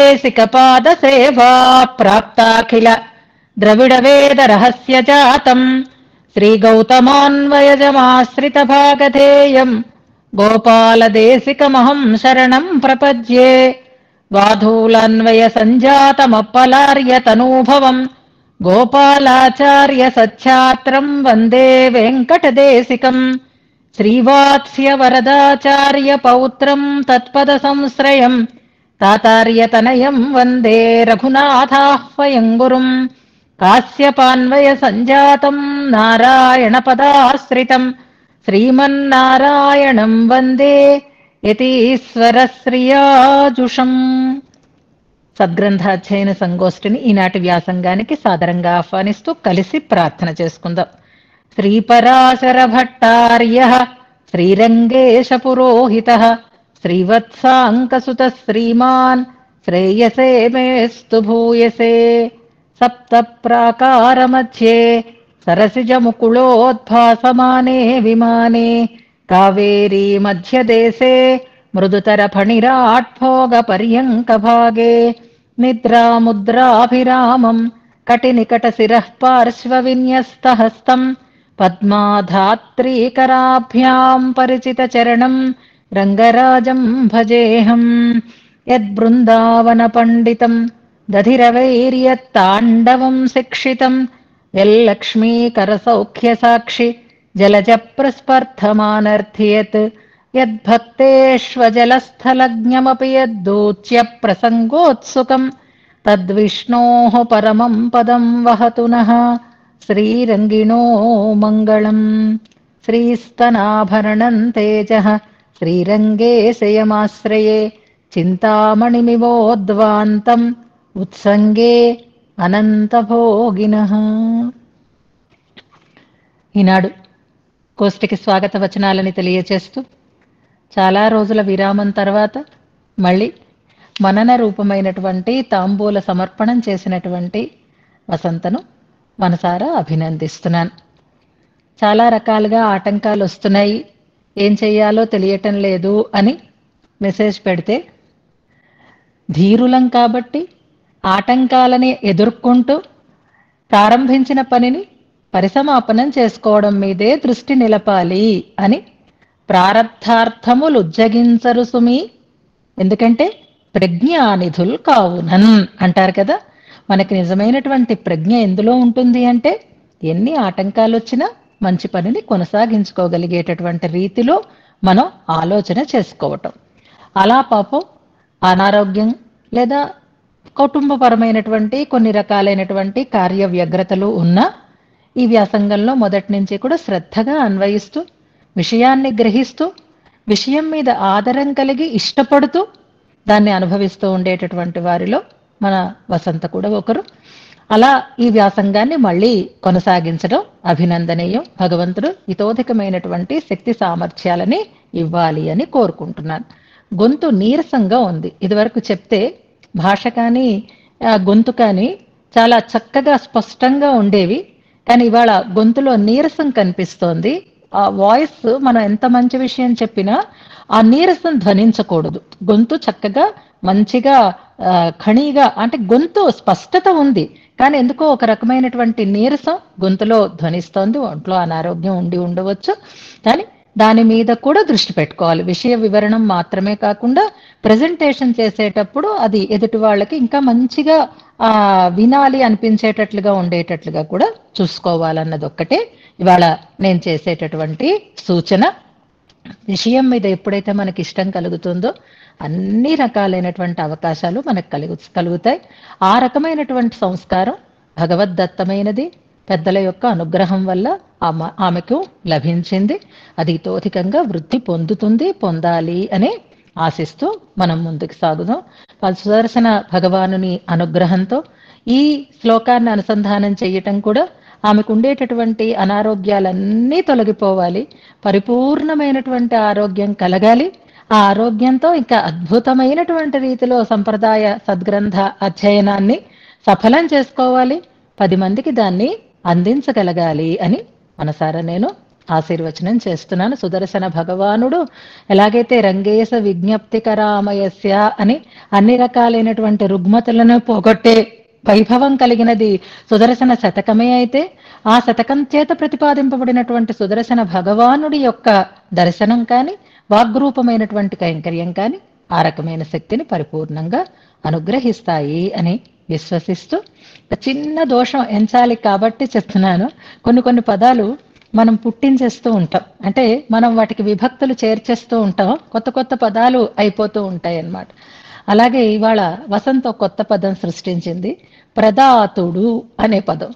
దేశికపాద సేవా ప్రాప్తాఖిల ద్రవిడ వేద రహస్య జాతం శ్రీగౌతమాన్వయజమాశ్రిత భాగధేయం గోపాలదేశికమహం శరణం ప్రపద్యే వాధూలాన్వయ సంజాతమప్పలార్య తనూభవం గోపాలాచార్య సచ్ఛాత్రం వందే వెంకటదేశికం శ్రీవాత్స్య వరదాచార్య పౌత్రం తత్పద సంశ్రయం తాతార్యతనయం వందే రఘునాథాహ్వయం గురుం కాశ్యపాన్వయ సంజాతం నారాయణ పదాశ్రితం శ్రీమన్నారాయణం వందే యతీశ్వర శ్రియాజుషం. సద్గ్రంథాధ్యయన సంగోష్ఠిని ఈనాటి వ్యాసంగానికి సాదరంగా ఆహ్వానిస్తూ కలిసి ప్రార్థన చేసుకుందాం. శ్రీపరాశర భట్టార్య శ్రీరంగేశ పురోహిత శ్రీవత్సాంకసుత శ్రీమాన్ శ్రేయసే మేస్తు భూయసే సప్త ప్రాకార మధ్యే సరసిజ ముకుళోద్భాసమానే విమానే కావేరీ మధ్యదేశే మృదుతర ఫణిరాట్భోగ పర్యంక భాగే నిద్రాముద్రాభిరామం కటినికట శిరః పార్శ్వ విన్యస్త హస్తం పద్మాధాత్రీకరాభ్యాం పరిచిత చరణం రంగరాజం భజేహం యద్బృందావన పండితం దధిరవైర్యత్తాండవం శిక్షితం యల్లక్ష్మీకర సౌఖ్య సాక్షి జలజ ప్రస్పర్ధమానర్థియత్ యద్భక్తేష్వజలస్థలజ్ఞమపి యద్దూచ్య ప్రసంగోత్సుకం తద్విష్ణోః పరమం పదం వహతు నః శ్రీరంగిణో మంగళం. శ్రీస్తనాభరణం తేజః శ్రీరంగే శయమాశ్రయే చింతామణిమివోద్వాంతం ఉత్సంగే అనంతభోగినః. ఈనాడు కోష్టికి స్వాగత వచనాలని తెలియచేస్తూ చాలా రోజుల విరామం తర్వాత మళ్ళీ మనన రూపమైనటువంటి తాంబూల సమర్పణం చేసినటువంటి వసంతను మనసారా అభినందిస్తున్నాను. చాలా రకాలుగా ఆటంకాలు వస్తున్నాయి, ఏం చెయ్యాలో తెలియటం లేదు అని మెసేజ్ పెడితే ధీరులం కాబట్టి ఆటంకాలని ఎదుర్కొంటూ ప్రారంభించిన పనిని పరిసమాపనం చేసుకోవడం మీదే దృష్టి నిలపాలి అని ప్రారబ్ధార్థములు ఉజ్జగించరు సుమి, ఎందుకంటే ప్రజ్ఞానిధులు కావునన్ అంటారు కదా. మనకి నిజమైనటువంటి ప్రజ్ఞ ఎందులో ఉంటుంది అంటే ఎన్ని ఆటంకాలు వచ్చినా మంచి పనిని కొనసాగించుకోగలిగేటటువంటి రీతిలో మనం ఆలోచన చేసుకోవటం. అలా పాపం అనారోగ్యం లేదా కుటుంబపరమైనటువంటి కొన్ని రకాలైనటువంటి కార్య వ్యగ్రతలు ఉన్నా ఈ వ్యాసంగంలో మొదటి నుంచి కూడా శ్రద్ధగా అన్వయిస్తూ విషయాన్ని గ్రహిస్తూ విషయం మీద ఆదరం కలిగి ఇష్టపడుతూ దాన్ని అనుభవిస్తూ ఉండేటటువంటి వారిలో మన వసంత కూడా ఒకరు. అలా ఈ వ్యాసంగాన్ని మళ్ళీ కొనసాగించడం అభినందనీయం. భగవంతుడు ఇతోధికమైనటువంటి శక్తి సామర్థ్యాలని ఇవ్వాలి అని కోరుకుంటున్నాను. గొంతు నీరసంగా ఉంది. ఇదివరకు చెప్తే భాష కానీ గొంతు కానీ చాలా చక్కగా స్పష్టంగా ఉండేవి, కానీ ఇవాళ గొంతులో నీరసం కనిపిస్తోంది. ఆ వాయిస్ మనం ఎంత మంచి విషయం చెప్పినా ఆ నీరసం ధ్వనించకూడదు. గొంతు చక్కగా మంచిగా ఖణీగా, అంటే గొంతు స్పష్టత ఉంది కానీ ఎందుకో ఒక రకమైనటువంటి నీరసం గొంతులో ధ్వనిస్తోంది. ఒంట్లో అనారోగ్యం ఉండి ఉండవచ్చు, కానీ దాని మీద కూడా దృష్టి పెట్టుకోవాలి. విషయ వివరణం మాత్రమే కాకుండా ప్రజెంటేషన్ చేసేటప్పుడు అది ఎదుటి వాళ్ళకి ఇంకా మంచిగా వినాలి అనిపించేటట్లుగా ఉండేటట్లుగా కూడా చూసుకోవాలన్నది ఒక్కటే ఇవాళ నేను చేసేటటువంటి సూచన. విషయం మీద ఎప్పుడైతే మనకి ఇష్టం కలుగుతుందో అన్ని రకాలైనటువంటి అవకాశాలు మనకు కలుగుతాయి. ఆ రకమైనటువంటి సంస్కారం భగవద్దత్తమైనది, పెద్దల యొక్క అనుగ్రహం వల్ల ఆమెకు లభించింది. అది ఇతోధికంగా వృద్ధి పొందాలి అనే ఆశిస్తూ మనం ముందుకు సాగుదాం. సుదర్శన భగవానుని అనుగ్రహంతో ఈ శ్లోకాన్ని అనుసంధానం చేయటం కూడా ఆమెకు ఉండేటటువంటి అనారోగ్యాలన్నీ తొలగిపోవాలి, పరిపూర్ణమైనటువంటి ఆరోగ్యం కలగాలి. ఆ ఆరోగ్యంతో ఇంకా అద్భుతమైనటువంటి రీతిలో సంప్రదాయ సద్గ్రంథ అధ్యయనాన్ని సఫలం చేసుకోవాలి, 10 మందికి దాన్ని అందించగలగాలి అని మనసారా నేను ఆశీర్వచనం చేస్తున్నాను. సుదర్శన భగవానుడు ఎలాగైతే రంగేశ విజ్ఞప్తికరామయస్య అని అన్ని రకాలైనటువంటి రుగ్మతులను పోగొట్టే వైభవం కలిగినది సుదర్శన శతకమే అయితే, ఆ శతకం చేత ప్రతిపాదింపబడినటువంటి సుదర్శన భగవానుడి యొక్క దర్శనం కానీ, వాగ్రూపమైనటువంటి కైంకర్యం కానీ ఆ రకమైన శక్తిని పరిపూర్ణంగా అనుగ్రహిస్తాయి అని విశ్వసిస్తూ, చిన్న దోషం ఎంచాలి కాబట్టి చెప్తున్నాను. కొన్ని పదాలు మనం పుట్టించేస్తూ ఉంటాం, అంటే మనం వాటికి విభక్తులు చేర్చేస్తూ ఉంటాం, కొత్త పదాలు అయిపోతూ ఉంటాయి అన్నమాట. అలాగే ఇవాళ వసంత కొత్త పదం సృష్టించింది, ప్రదాతుడు అనే పదం.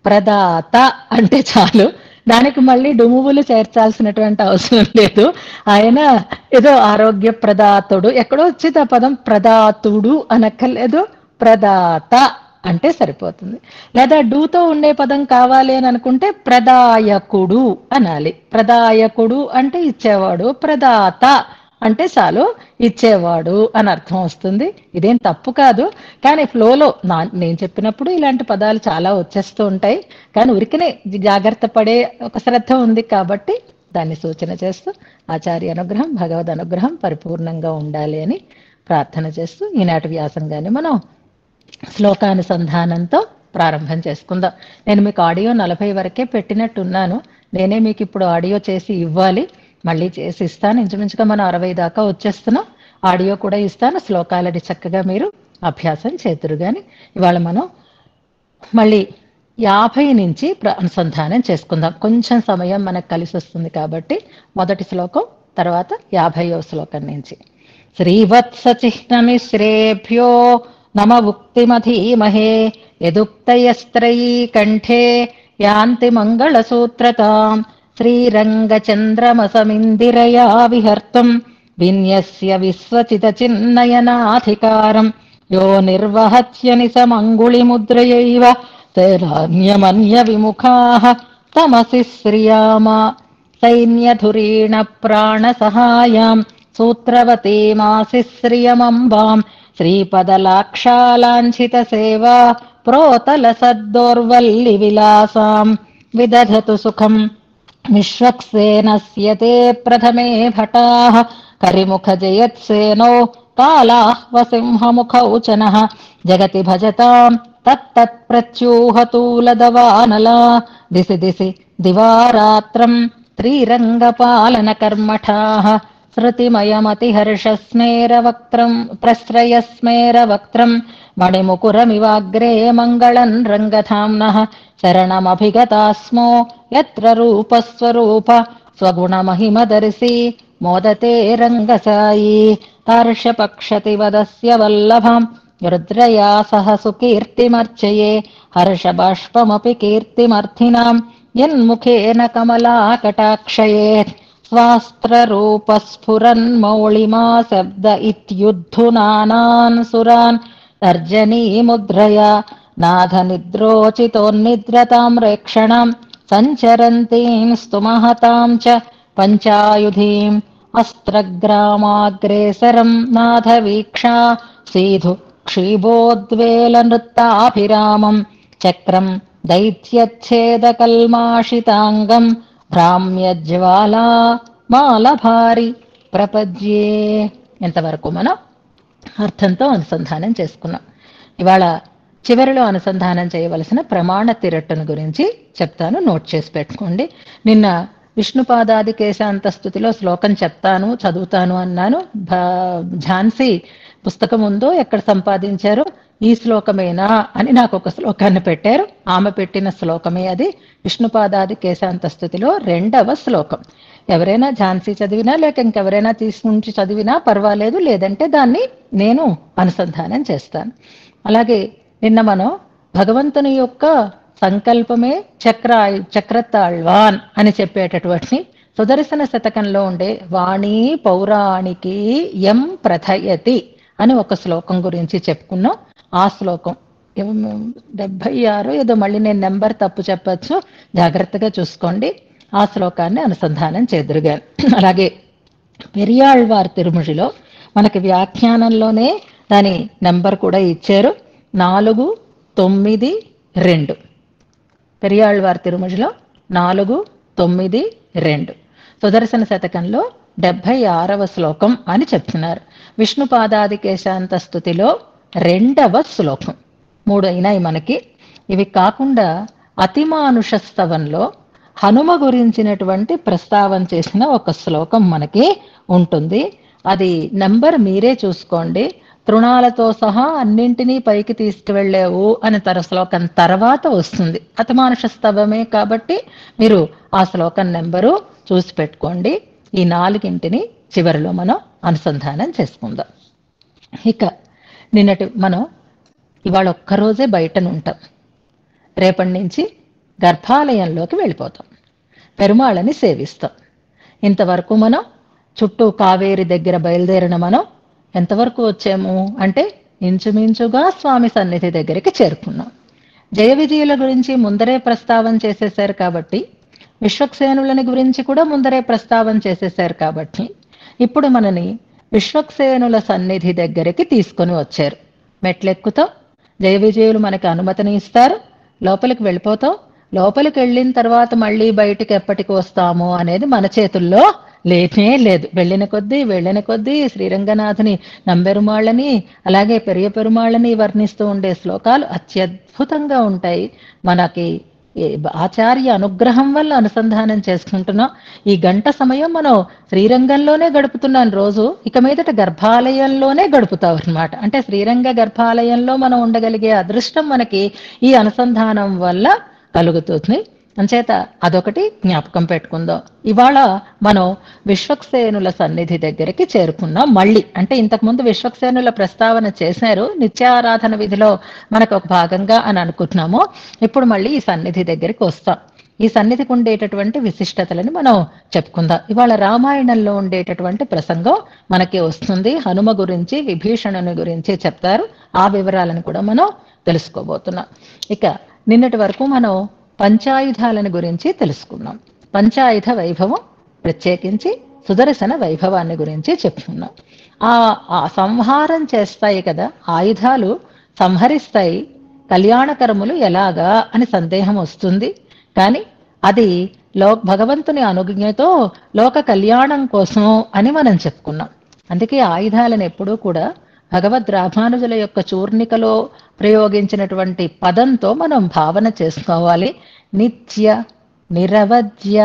ప్రదాత అంటే చాలు, దానికి మళ్ళీ డుమువులు చేర్చాల్సినటువంటి అవసరం లేదు. ఆయన ఏదో ఆరోగ్య ప్రదాతుడు ఎక్కడో వచ్చింది ఆ పదం, ప్రదాతుడు అనక్కర్లేదు, ప్రదాత అంటే సరిపోతుంది. లేదా డూతో ఉండే పదం కావాలి అని అనుకుంటే ప్రదాయకుడు అనాలి. ప్రదాయకుడు అంటే ఇచ్చేవాడు, ప్రదాత అంటే చాలు ఇచ్చేవాడు అని అర్థం వస్తుంది. ఇదేం తప్పు కాదు, కానీ ఫ్లోలో నేను చెప్పినప్పుడు ఇలాంటి పదాలు చాలా వచ్చేస్తూ ఉంటాయి. కానీ ఉరికినే జాగ్రత్త పడే ఒక శ్రద్ధ ఉంది కాబట్టి దాన్ని సూచన చేస్తూ ఆచార్య అనుగ్రహం, భగవద్ అనుగ్రహం పరిపూర్ణంగా ఉండాలి అని ప్రార్థన చేస్తూ ఈనాటి వ్యాసంగాన్ని మనం శ్లోకానుసంధానంతో ప్రారంభం చేసుకుందాం. నేను మీకు ఆడియో 40 వరకే పెట్టినట్టున్నాను. నేనే మీకు ఇప్పుడు ఆడియో చేసి ఇవ్వాలి, మళ్ళీ చేసి ఇస్తాను. ఇంచుమించుగా మనం 60 దాకా వచ్చేస్తున్నాం. ఆడియో కూడా ఇస్తాను, శ్లోకాలని చక్కగా మీరు అభ్యాసం చేతురు. కానీ ఇవాళ మనం మళ్ళీ 50 నుంచి అనుసంధానం చేసుకుందాం. కొంచెం సమయం మనకు కలిసి వస్తుంది కాబట్టి మొదటి శ్లోకం, తర్వాత 50వ శ్లోకం నుంచి. శ్రీవత్స చిహ్నమిశ్రేభ్యో నమ ఉక్తిమధీమహే యదుక్తయస్త్రయీ కంఠే యాంతి మంగళసూత్రతాం శ్రీరంగచంద్రమసమిందిరయా విహర్తం విన్యస్య విశ్వచిత చిన్నయనాధికారం యో నిర్వహత్యని సమంగుళిముద్రయైవ తైరాన్యమన్య విముఖాః తమసి శ్రియామా సైన్యధురీణ ప్రాణసహాయాం సూత్రవతీమాసి శ్రియమంబాం శ్రీపదలాక్షాలాంఛిత సేవా ప్రోతల సద్దోర్వల్లి విలాసాం విదధతు సుఖం విశ్వక్సేనస్య తే ప్రథమే భటాః కరిముఖ జయత్సేనో కాలాహ్వసింహముఖౌ చనః జగతి భజతాం తత్తత్ప్రత్యూహతూలదవానలా దిసి దిసి దివారాత్రం త్రిరంగపాలన కర్మఠాః శృతిమయమతిహర్షస్మేరవక్త్రం ప్రశ్రయస్మేరవక్త్రం మణిముకురమివాగ్రే మంగళన్ రంగధామ్నః శరణమభిగతాస్మో యత్ర రూపస్వరూప స్వగుణమహిమదర్శి మోదతే రంగసాయి తార్షపక్షతివదస్య వల్లభాం రుద్రయా సహ సుకీర్తిమర్చయే హర్షబాష్పమపి కీర్తిమర్థినాం యన్ముఖేన కమలాకటాక్షయేత్ స్వాస్త్రరూపస్ఫురన్మౌళిమా శబ్ద ఇత్యుద్ధునానాన్ సురాన్ తర్జనీముద్రయా నాథ నిద్రోచితోన్నిద్రతాం రేక్షణాం సంచరంతీం స్తుమహతాం చ పంచాయుధీం అస్త్రగ్రామాగ్రేసరం నాథ వీక్షా సీధు క్షీభోద్వేలనృత్తాభిరామం చక్రం దైత్యచ్ఛేదకల్మాషితాంగం భ్రామ్యజ్వాలా మాలభారి ప్రపద్యే. ఇంతవరకు మనం అర్థంతో అనుసంధానం చేసుకున్నాం. ఇవాళ చివరిలో అనుసంధానం చేయవలసిన ప్రమాణ తిరట్టును గురించి చెప్తాను, నోట్ చేసి పెట్టుకోండి. నిన్న విష్ణుపాదాది కేశాంతస్తుతిలో శ్లోకం చెప్తాను, చదువుతాను అన్నాను. ఝాన్సీ పుస్తకం ఉందో ఎక్కడ సంపాదించారో ఈ శ్లోకమేనా అని నాకు ఒక శ్లోకాన్ని పెట్టారు. ఆమె పెట్టిన శ్లోకమే అది. విష్ణుపాదాది కేశాంతస్తుతిలో 2వ శ్లోకం. ఎవరైనా ఝాన్సీ చదివినా లేక ఇంకెవరైనా తీసుకుంచి చదివినా పర్వాలేదు, లేదంటే దాన్ని నేను అనుసంధానం చేస్తాను. అలాగే నిన్న మనం భగవంతుని యొక్క సంకల్పమే చక్రతాళ్వాన్ అని చెప్పేటటువంటి సుదర్శన శతకంలో ఉండే వాణి పౌరాణికి యం ప్రథయతి అని ఒక శ్లోకం గురించి చెప్పుకున్నాం. ఆ శ్లోకం 76 ఏదో, మళ్ళీ నేను నెంబర్ తప్పు చెప్పచ్చు, జాగ్రత్తగా చూసుకోండి. ఆ శ్లోకాన్ని అనుసంధానం చేదురుగాను. అలాగే పెరియాళ్వార్ తిరుమొழிలో మనకి వ్యాఖ్యానంలోనే దాని నెంబర్ కూడా ఇచ్చారు, 492. పెరియాళ్వార్ తిరుమొழிలో 492. 9, 2. సుదర్శన శతకంలో 76వ శ్లోకం అని చెప్తున్నారు. విష్ణు పాదాది కేశాంత స్తుతిలో 2వ శ్లోకం. 3 అయినాయి మనకి. ఇవి కాకుండా అతిమానుష స్తవంలో హనుమ గురించినటువంటి ప్రస్తావన చేసిన ఒక శ్లోకం మనకి ఉంటుంది. అది నంబర్ మీరే చూసుకోండి. తృణాలతో సహా అన్నింటినీ పైకి తీసుకువెళ్ళావు అని శ్లోకం తర్వాత వస్తుంది. అతిమానుష స్తవమే కాబట్టి మీరు ఆ శ్లోకం నెంబరు చూసి పెట్టుకోండి. ఈ 4ంటిని చివరిలో మనం అనుసంధానం చేసుకుందాం. ఇక మనం ఇవాళ ఒక్కరోజే బయటనుంటాం. రేపటి నుంచి గర్భాలయంలోకి వెళ్ళిపోతాం. పెరుమాళని సేవిస్తాం. ఇంతవరకు మనం చుట్టూ కావేరి దగ్గర బయలుదేరిన మనం ఎంతవరకు వచ్చాము అంటే ఇంచుమించుగా స్వామి సన్నిధి దగ్గరికి చేరుకున్నాం. జయ విజయుల గురించి ముందరే ప్రస్తావన చేసేశారు కాబట్టి, విశ్వక్సేనులని గురించి కూడా ముందరే ప్రస్తావన చేసేశారు కాబట్టి, ఇప్పుడు మనని విశ్వక్సేనుల సన్నిధి దగ్గరికి తీసుకొని వచ్చారు. మెట్లెక్కుతాం, జయ విజయులు మనకి అనుమతిని ఇస్తారు, లోపలికి వెళ్ళిపోతాం. లోపలికి వెళ్ళిన తర్వాత మళ్ళీ బయటికి ఎప్పటికి వస్తాము అనేది మన చేతుల్లో లేనే లేదు. వెళ్ళిన కొద్దీ శ్రీరంగనాథుని నంబెరుమాళ్ళని అలాగే పెరియ పెరుమాళ్ళని వర్ణిస్తూ ఉండే శ్లోకాలు అత్యద్భుతంగా ఉంటాయి. మనకి ఆచార్య అనుగ్రహం వల్ల అనుసంధానం చేసుకుంటున్నాం. ఈ గంట సమయం మనం శ్రీరంగంలోనే గడుపుతున్నాను రోజు. ఇక మీదట గర్భాలయంలోనే గడుపుతాం అనమాట. అంటే శ్రీరంగ గర్భాలయంలో మనం ఉండగలిగే అదృష్టం మనకి ఈ అనుసంధానం వల్ల కలుగుతుంది. అంచేత అదొకటి జ్ఞాపకం పెట్టుకుందాం. ఇవాళ మనం విశ్వక్సేనుల సన్నిధి దగ్గరికి చేరుకున్నాం. మళ్ళీ అంటే ఇంతకుముందు విశ్వక్సేనుల ప్రస్తావన చేశారు, నిత్యారాధన విధిలో మనకు ఒక భాగంగా అని అనుకుంటున్నాము. ఇప్పుడు మళ్ళీ ఈ సన్నిధి దగ్గరికి వస్తాం. ఈ సన్నిధికి ఉండేటటువంటి విశిష్టతలని మనం చెప్పుకుందాం. ఇవాళ రామాయణంలో ఉండేటటువంటి ప్రసంగం మనకి వస్తుంది. హనుమ గురించి, విభీషణుని గురించి చెప్తారు. ఆ వివరాలను కూడా మనం తెలుసుకోబోతున్నాం. ఇక నిన్నటి వరకు మనం పంచాయుధాలను గురించి తెలుసుకున్నాం. పంచాయుధ వైభవం ప్రత్యేకించి సుదర్శన వైభవాన్ని గురించి చెప్పుకున్నాం. ఆ సంహారం చేస్తాయి కదా, ఆయుధాలు సంహరిస్తాయి, కళ్యాణకరములు ఎలాగా అని సందేహం వస్తుంది. కానీ అది భగవంతుని అనుజ్ఞతో లోక కళ్యాణం కోసం అని మనం చెప్పుకున్నాం. అందుకే ఆయుధాలను ఎప్పుడూ కూడా భగవద్ రామానుజుల యొక్క చూర్ణికలో ప్రయోగించినటువంటి పదంతో మనం భావన చేసుకోవాలి. నిత్య నిరవధ్య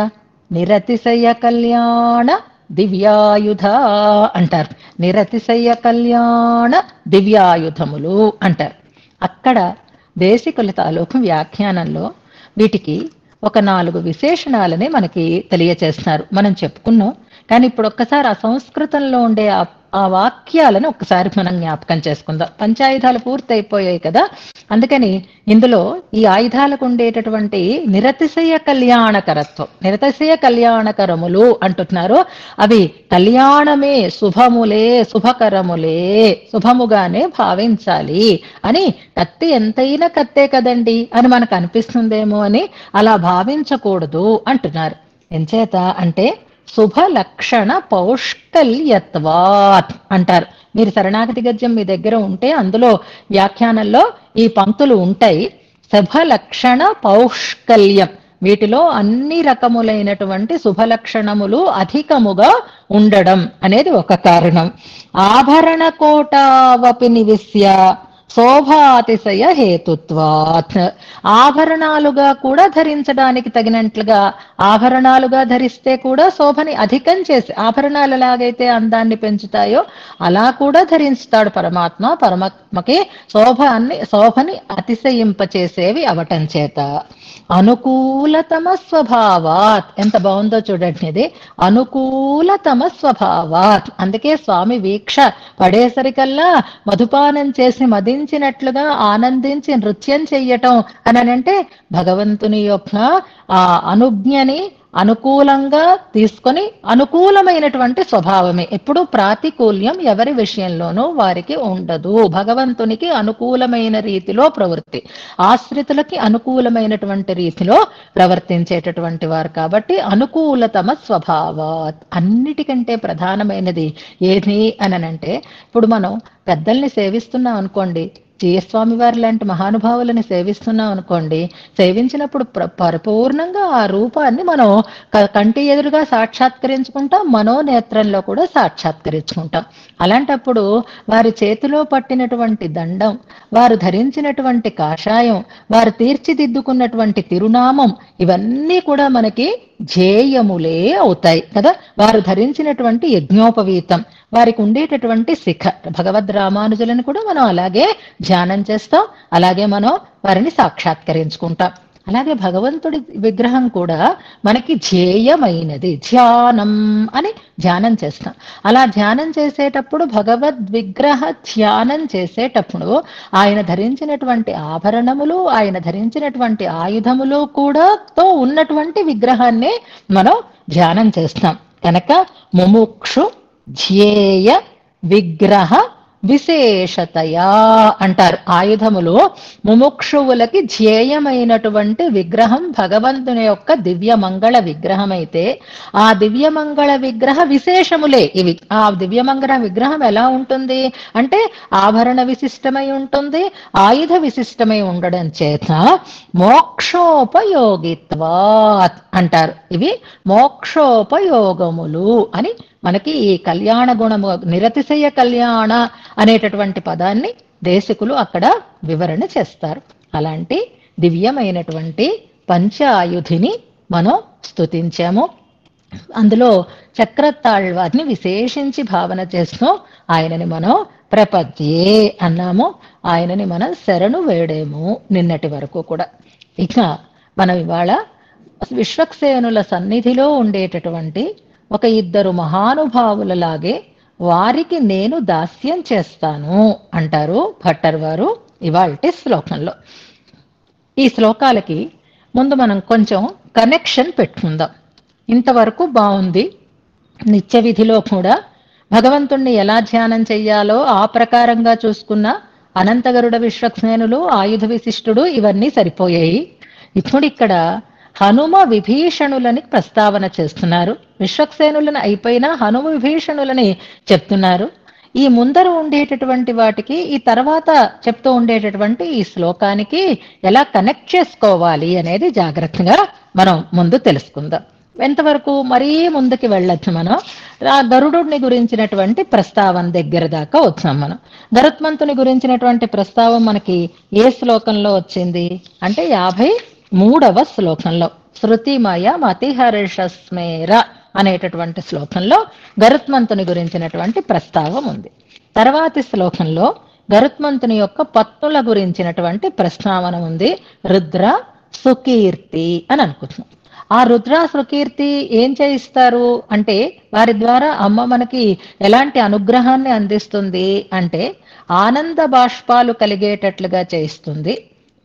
నిరతిశయ కళ్యాణ దివ్యాయుధ అంటారు. నిరతిశయ కళ్యాణ దివ్యాయుధములు అంటారు. అక్కడ దేశికుల తాలూకు వ్యాఖ్యానంలో వీటికి ఒక 4 విశేషణాలని మనకి తెలియచేస్తున్నారు. మనం చెప్పుకున్నాం. కానీ ఇప్పుడు ఒక్కసారి ఆ సంస్కృతంలో ఉండే ఆ వాక్యాలను ఒక్కసారి మనం జ్ఞాపకం చేసుకుందాం. పంచాయుధాలు పూర్తయిపోయాయి కదా, అందుకని ఇందులో ఈ ఆయుధాలకు ఉండేటటువంటి నిరతిశయ కళ్యాణకరత్వం, నిరతిశయ కళ్యాణకరములు అంటున్నారు. అవి కళ్యాణమే, శుభములే, శుభకరములే, శుభముగానే భావించాలి అని. కత్తి ఎంతైనా కత్తే కదండి అని మనకు అనిపిస్తుందేమో అని అలా భావించకూడదు అంటున్నారు. ఎంచేత అంటే శుభ లక్షణ పౌష్కల్యత్వాత్ అంటారు. మీరు శరణాగతి గద్యం మీ దగ్గర ఉంటే అందులో వ్యాఖ్యానంలో ఈ పంక్తులు ఉంటాయి. శుభ లక్షణ పౌష్కల్యం, వీటిలో అన్ని రకములైనటువంటి శుభలక్షణములు అధికముగా ఉండడం అనేది ఒక కారణం. ఆభరణ కోటావపి నివిశ్య శోభాతిశయ హేతుత్వాత్, ఆభరణాలుగా కూడా ధరించడానికి తగినట్లుగా, ఆభరణాలుగా ధరిస్తే కూడా శోభని అధికం చేసి, ఆభరణాలు ఎలాగైతే అందాన్ని పెంచుతాయో అలా కూడా ధరిస్తాడు పరమాత్మ. పరమాత్మకి శోభని అతిశయింపచేసేవి అవటం చేత. అనుకూలతమ స్వభావాత్, ఎంత బాగుందో చూడండి ఇది, అనుకూలతమ స్వభావాత్. అందుకే స్వామి వీక్ష పడేసరికల్లా మధుపానం చేసి మదించినట్లుగా ఆనందించి నృత్యం చెయ్యటం అని అంటే భగవంతుని యొక్క ఆ అనుజ్ఞని అనుకూలంగా తీసుకొని అనుకూలమైనటువంటి స్వభావమే. ఎప్పుడు ప్రాతికూల్యం ఎవరి విషయంలోనూ వారికి ఉండదు. భగవంతునికి అనుకూలమైన రీతిలో ప్రవృత్తి, ఆశ్రితులకి అనుకూలమైనటువంటి రీతిలో ప్రవర్తించేటటువంటి వారు కాబట్టి అనుకూలతమ స్వభావాత్. అన్నిటికంటే ప్రధానమైనది ఏది అని అంటే, ఇప్పుడు మనం పెద్దల్ని సేవిస్తున్నాం అనుకోండి, జీయస్వామి వారి లాంటి మహానుభావులని సేవిస్తున్నాం అనుకోండి, సేవించినప్పుడు పరిపూర్ణంగా ఆ రూపాన్ని మనం కంటి ఎదురుగా సాక్షాత్కరించుకుంటాం, మనోనేత్రంలో కూడా సాక్షాత్కరించుకుంటాం. అలాంటప్పుడు వారి చేతిలో పట్టినటువంటి దండం, వారు ధరించినటువంటి కాషాయం, వారు తీర్చిదిద్దుకున్నటువంటి తిరునామం, ఇవన్నీ కూడా మనకి ధ్యేయములే అవుతాయి కదా. వారు ధరించినటువంటి యజ్ఞోపవీతం, వారికి ఉండేటటువంటి శిఖ, భగవద్ రామానుజులను కూడా మనం అలాగే ధ్యానం చేస్తాం, అలాగే మనం వారిని సాక్షాత్కరించుకుంటాం. అలాగే భగవంతుడి విగ్రహం కూడా మనకి ధ్యేయమైనది, ధ్యానం అని ధ్యానం చేస్తాం. అలా ధ్యానం చేసేటప్పుడు, భగవద్ విగ్రహ ధ్యానం చేసేటప్పుడు ఆయన ధరించినటువంటి ఆభరణములు, ఆయన ధరించినటువంటి ఆయుధములు కూడా తో ఉన్నటువంటి విగ్రహాన్ని మనం ధ్యానం చేస్తాం. కనుక ముముక్షు ధ్యేయ విగ్రహ విశేషతయా అంటారు. ఆయుధములు ముముక్షువులకి ధ్యేయమైనటువంటి విగ్రహం భగవంతుని యొక్క దివ్యమంగళ విగ్రహం అయితే, ఆ దివ్యమంగళ విగ్రహ విశేషములే ఇవి. ఆ దివ్యమంగళ విగ్రహం ఎలా ఉంటుంది అంటే ఆభరణ విశిష్టమై ఉంటుంది, ఆయుధ విశిష్టమై ఉండడం చేత మోక్షోపయోగిత్వాత్ అంటారు. ఇవి మోక్షోపయోగములు అని మనకి ఈ కళ్యాణ గుణము, నిరతిశయ కళ్యాణ అనేటటువంటి పదాన్ని దేశికులు అక్కడ వివరణ చేస్తారు. అలాంటి దివ్యమైనటువంటి పంచాయుధిని మనం స్తుతించాము. అందులో చక్రతాళ్వారిని విశేషించి భావన చేస్తూ ఆయనని మనం ప్రపద్యే అన్నాము, ఆయనని మనం శరణు వేడేము నిన్నటి వరకు కూడా. ఇక మనం ఇవాళ విశ్వక్సేనుల సన్నిధిలో ఉండేటటువంటి ఒక ఇద్దరు మహానుభావులలాగే వారికి నేను దాస్యం చేస్తాను అంటారు భట్టర్ వారు ఇవాల్టి శ్లోకంలో. ఈ శ్లోకాలకి ముందు మనం కొంచెం కనెక్షన్ పెట్టుకుందాం. ఇంతవరకు బాగుంది. నిత్య విధిలో కూడా భగవంతుణ్ణి ఎలా ధ్యానం చెయ్యాలో ఆ ప్రకారంగా చూసుకున్న అనంతగరుడ విశ్వక్సేనులు, ఆయుధ విశిష్టుడు ఇవన్నీ సరిపోయాయి. ఇప్పుడు ఇక్కడ హనుమ విభీషణులని ప్రస్తావన చేస్తున్నారు. విశ్వక్సేనులను అయిపోయినా హనుమ విభీషణులని చెప్తున్నారు. ఈ ముందర ఉండేటటువంటి వాటికి ఈ తర్వాత చెప్తూ ఉండేటటువంటి ఈ శ్లోకానికి ఎలా కనెక్ట్ చేసుకోవాలి అనేది జాగ్రత్తగా మనం ముందు తెలుసుకుందాం. ఎంతవరకు మరీ ముందుకి వెళ్ళొచ్చు. మనం గరుడుని గురించినటువంటి ప్రస్తావన దగ్గర దాకా వచ్చాం. మనం గరుత్మంతుని గురించినటువంటి ప్రస్తావం మనకి ఏ శ్లోకంలో వచ్చింది అంటే 53వ శ్లోకంలో, శృతిమయ మతిహర్షస్మేర అనేటటువంటి శ్లోకంలో గరుత్మంతుని గురించినటువంటి ప్రస్తావం ఉంది. తర్వాతి శ్లోకంలో గరుత్మంతుని యొక్క పత్నుల గురించినటువంటి ప్రస్తావన ఉంది. రుద్ర సుకీర్తి అని అనుకుంటున్నాం. ఆ రుద్ర సుకీర్తి ఏం చేయిస్తారు అంటే వారి ద్వారా అమ్మ మనకి ఎలాంటి అనుగ్రహాన్ని అందిస్తుంది అంటే ఆనంద బాష్పాలు కలిగేటట్లుగా చేయిస్తుంది,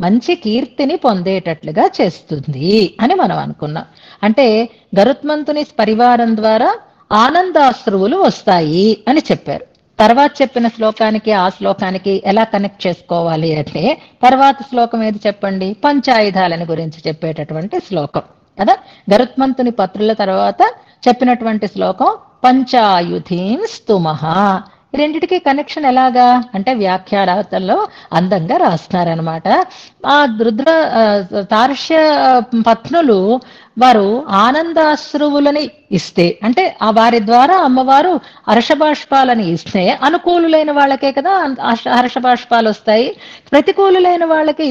మంచి కీర్తిని పొందేటట్లుగా చేస్తుంది అని మనం అనుకున్నాం. అంటే గరుత్మంతుని పరివారం ద్వారా ఆనందాశ్రువులు వస్తాయి అని చెప్పారు. తర్వాత చెప్పిన శ్లోకానికి ఆ శ్లోకానికి ఎలా కనెక్ట్ చేసుకోవాలి అంటే తర్వాత శ్లోకం ఏది చెప్పండి, పంచాయుధాలని గురించి చెప్పేటటువంటి శ్లోకం కదా. గరుత్మంతుని పత్రుల తర్వాత చెప్పినటువంటి శ్లోకం పంచాయుధీన్ స్తుమః. రెండిటికి కనెక్షన్ ఎలాగా అంటే వ్యాఖ్యానాలలో అందంగా రాస్తున్నారనమాట. ఆ రుద్ర తార్ష్య పత్నులు వారు ఆనందాశ్రువులని ఇస్తే అంటే ఆ వారి ద్వారా అమ్మవారు హర్షబాష్పాలని ఇస్తే అనుకూలులైన వాళ్ళకే కదా హర్షబాష్పాలు వస్తాయి. ప్రతికూలులైన వాళ్ళకి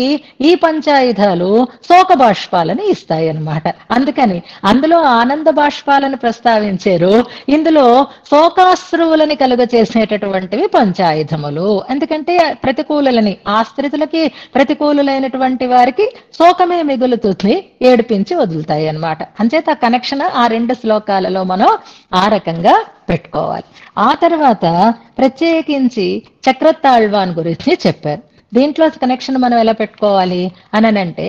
ఈ పంచాయుధాలు శోక బాష్పాలని ఇస్తాయి అన్నమాట. అందుకని అందులో ఆనంద బాష్పాలను ప్రస్తావించారు, ఇందులో శోకాశ్రువులని కలుగ చేసేటటువంటివి పంచాయుధములు. ఎందుకంటే ప్రతికూలులని ఆ స్త్రీలకి ప్రతికూలులైనటువంటి వారికి శోకమే మిగులుతుంది, ఏడిపించి వదులుతాయి అన్నమాట. అంచేత ఆ కనెక్షన్ ఆ రెండు శ్లోకాలలో మనం ఆ రకంగా పెట్టుకోవాలి. ఆ తర్వాత ప్రత్యేకించి చక్రతాళ్వాన్ గురించి చెప్పారు. దీంట్లో కనెక్షన్ మనం ఎలా పెట్టుకోవాలి అనంటే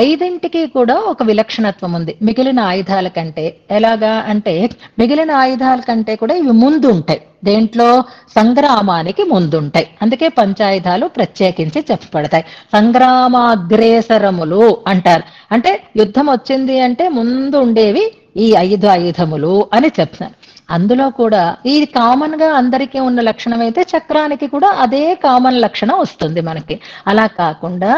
ఐదింటికి కూడా ఒక విలక్షణత్వం ఉంది మిగిలిన ఆయుధాల కంటే. ఎలాగా అంటే మిగిలిన ఆయుధాల కంటే కూడా ఇవి ముందు ఉంటాయి, దేంట్లో సంగ్రామానికి ముందుంటాయి. అందుకే పంచాయుధాలు ప్రత్యేకించి చెప్పబడతాయి. సంగ్రామాగ్రేసరములు అంటారు. అంటే యుద్ధం వచ్చింది అంటే ముందు ఉండేవి ఈ ఆయుధములు అని చెప్తాను. అందులో కూడా ఇది కామన్ గా అందరికీ ఉన్న లక్షణం అయితే చక్రానికి కూడా అదే కామన్ లక్షణం వస్తుంది మనకి. అలా కాకుండా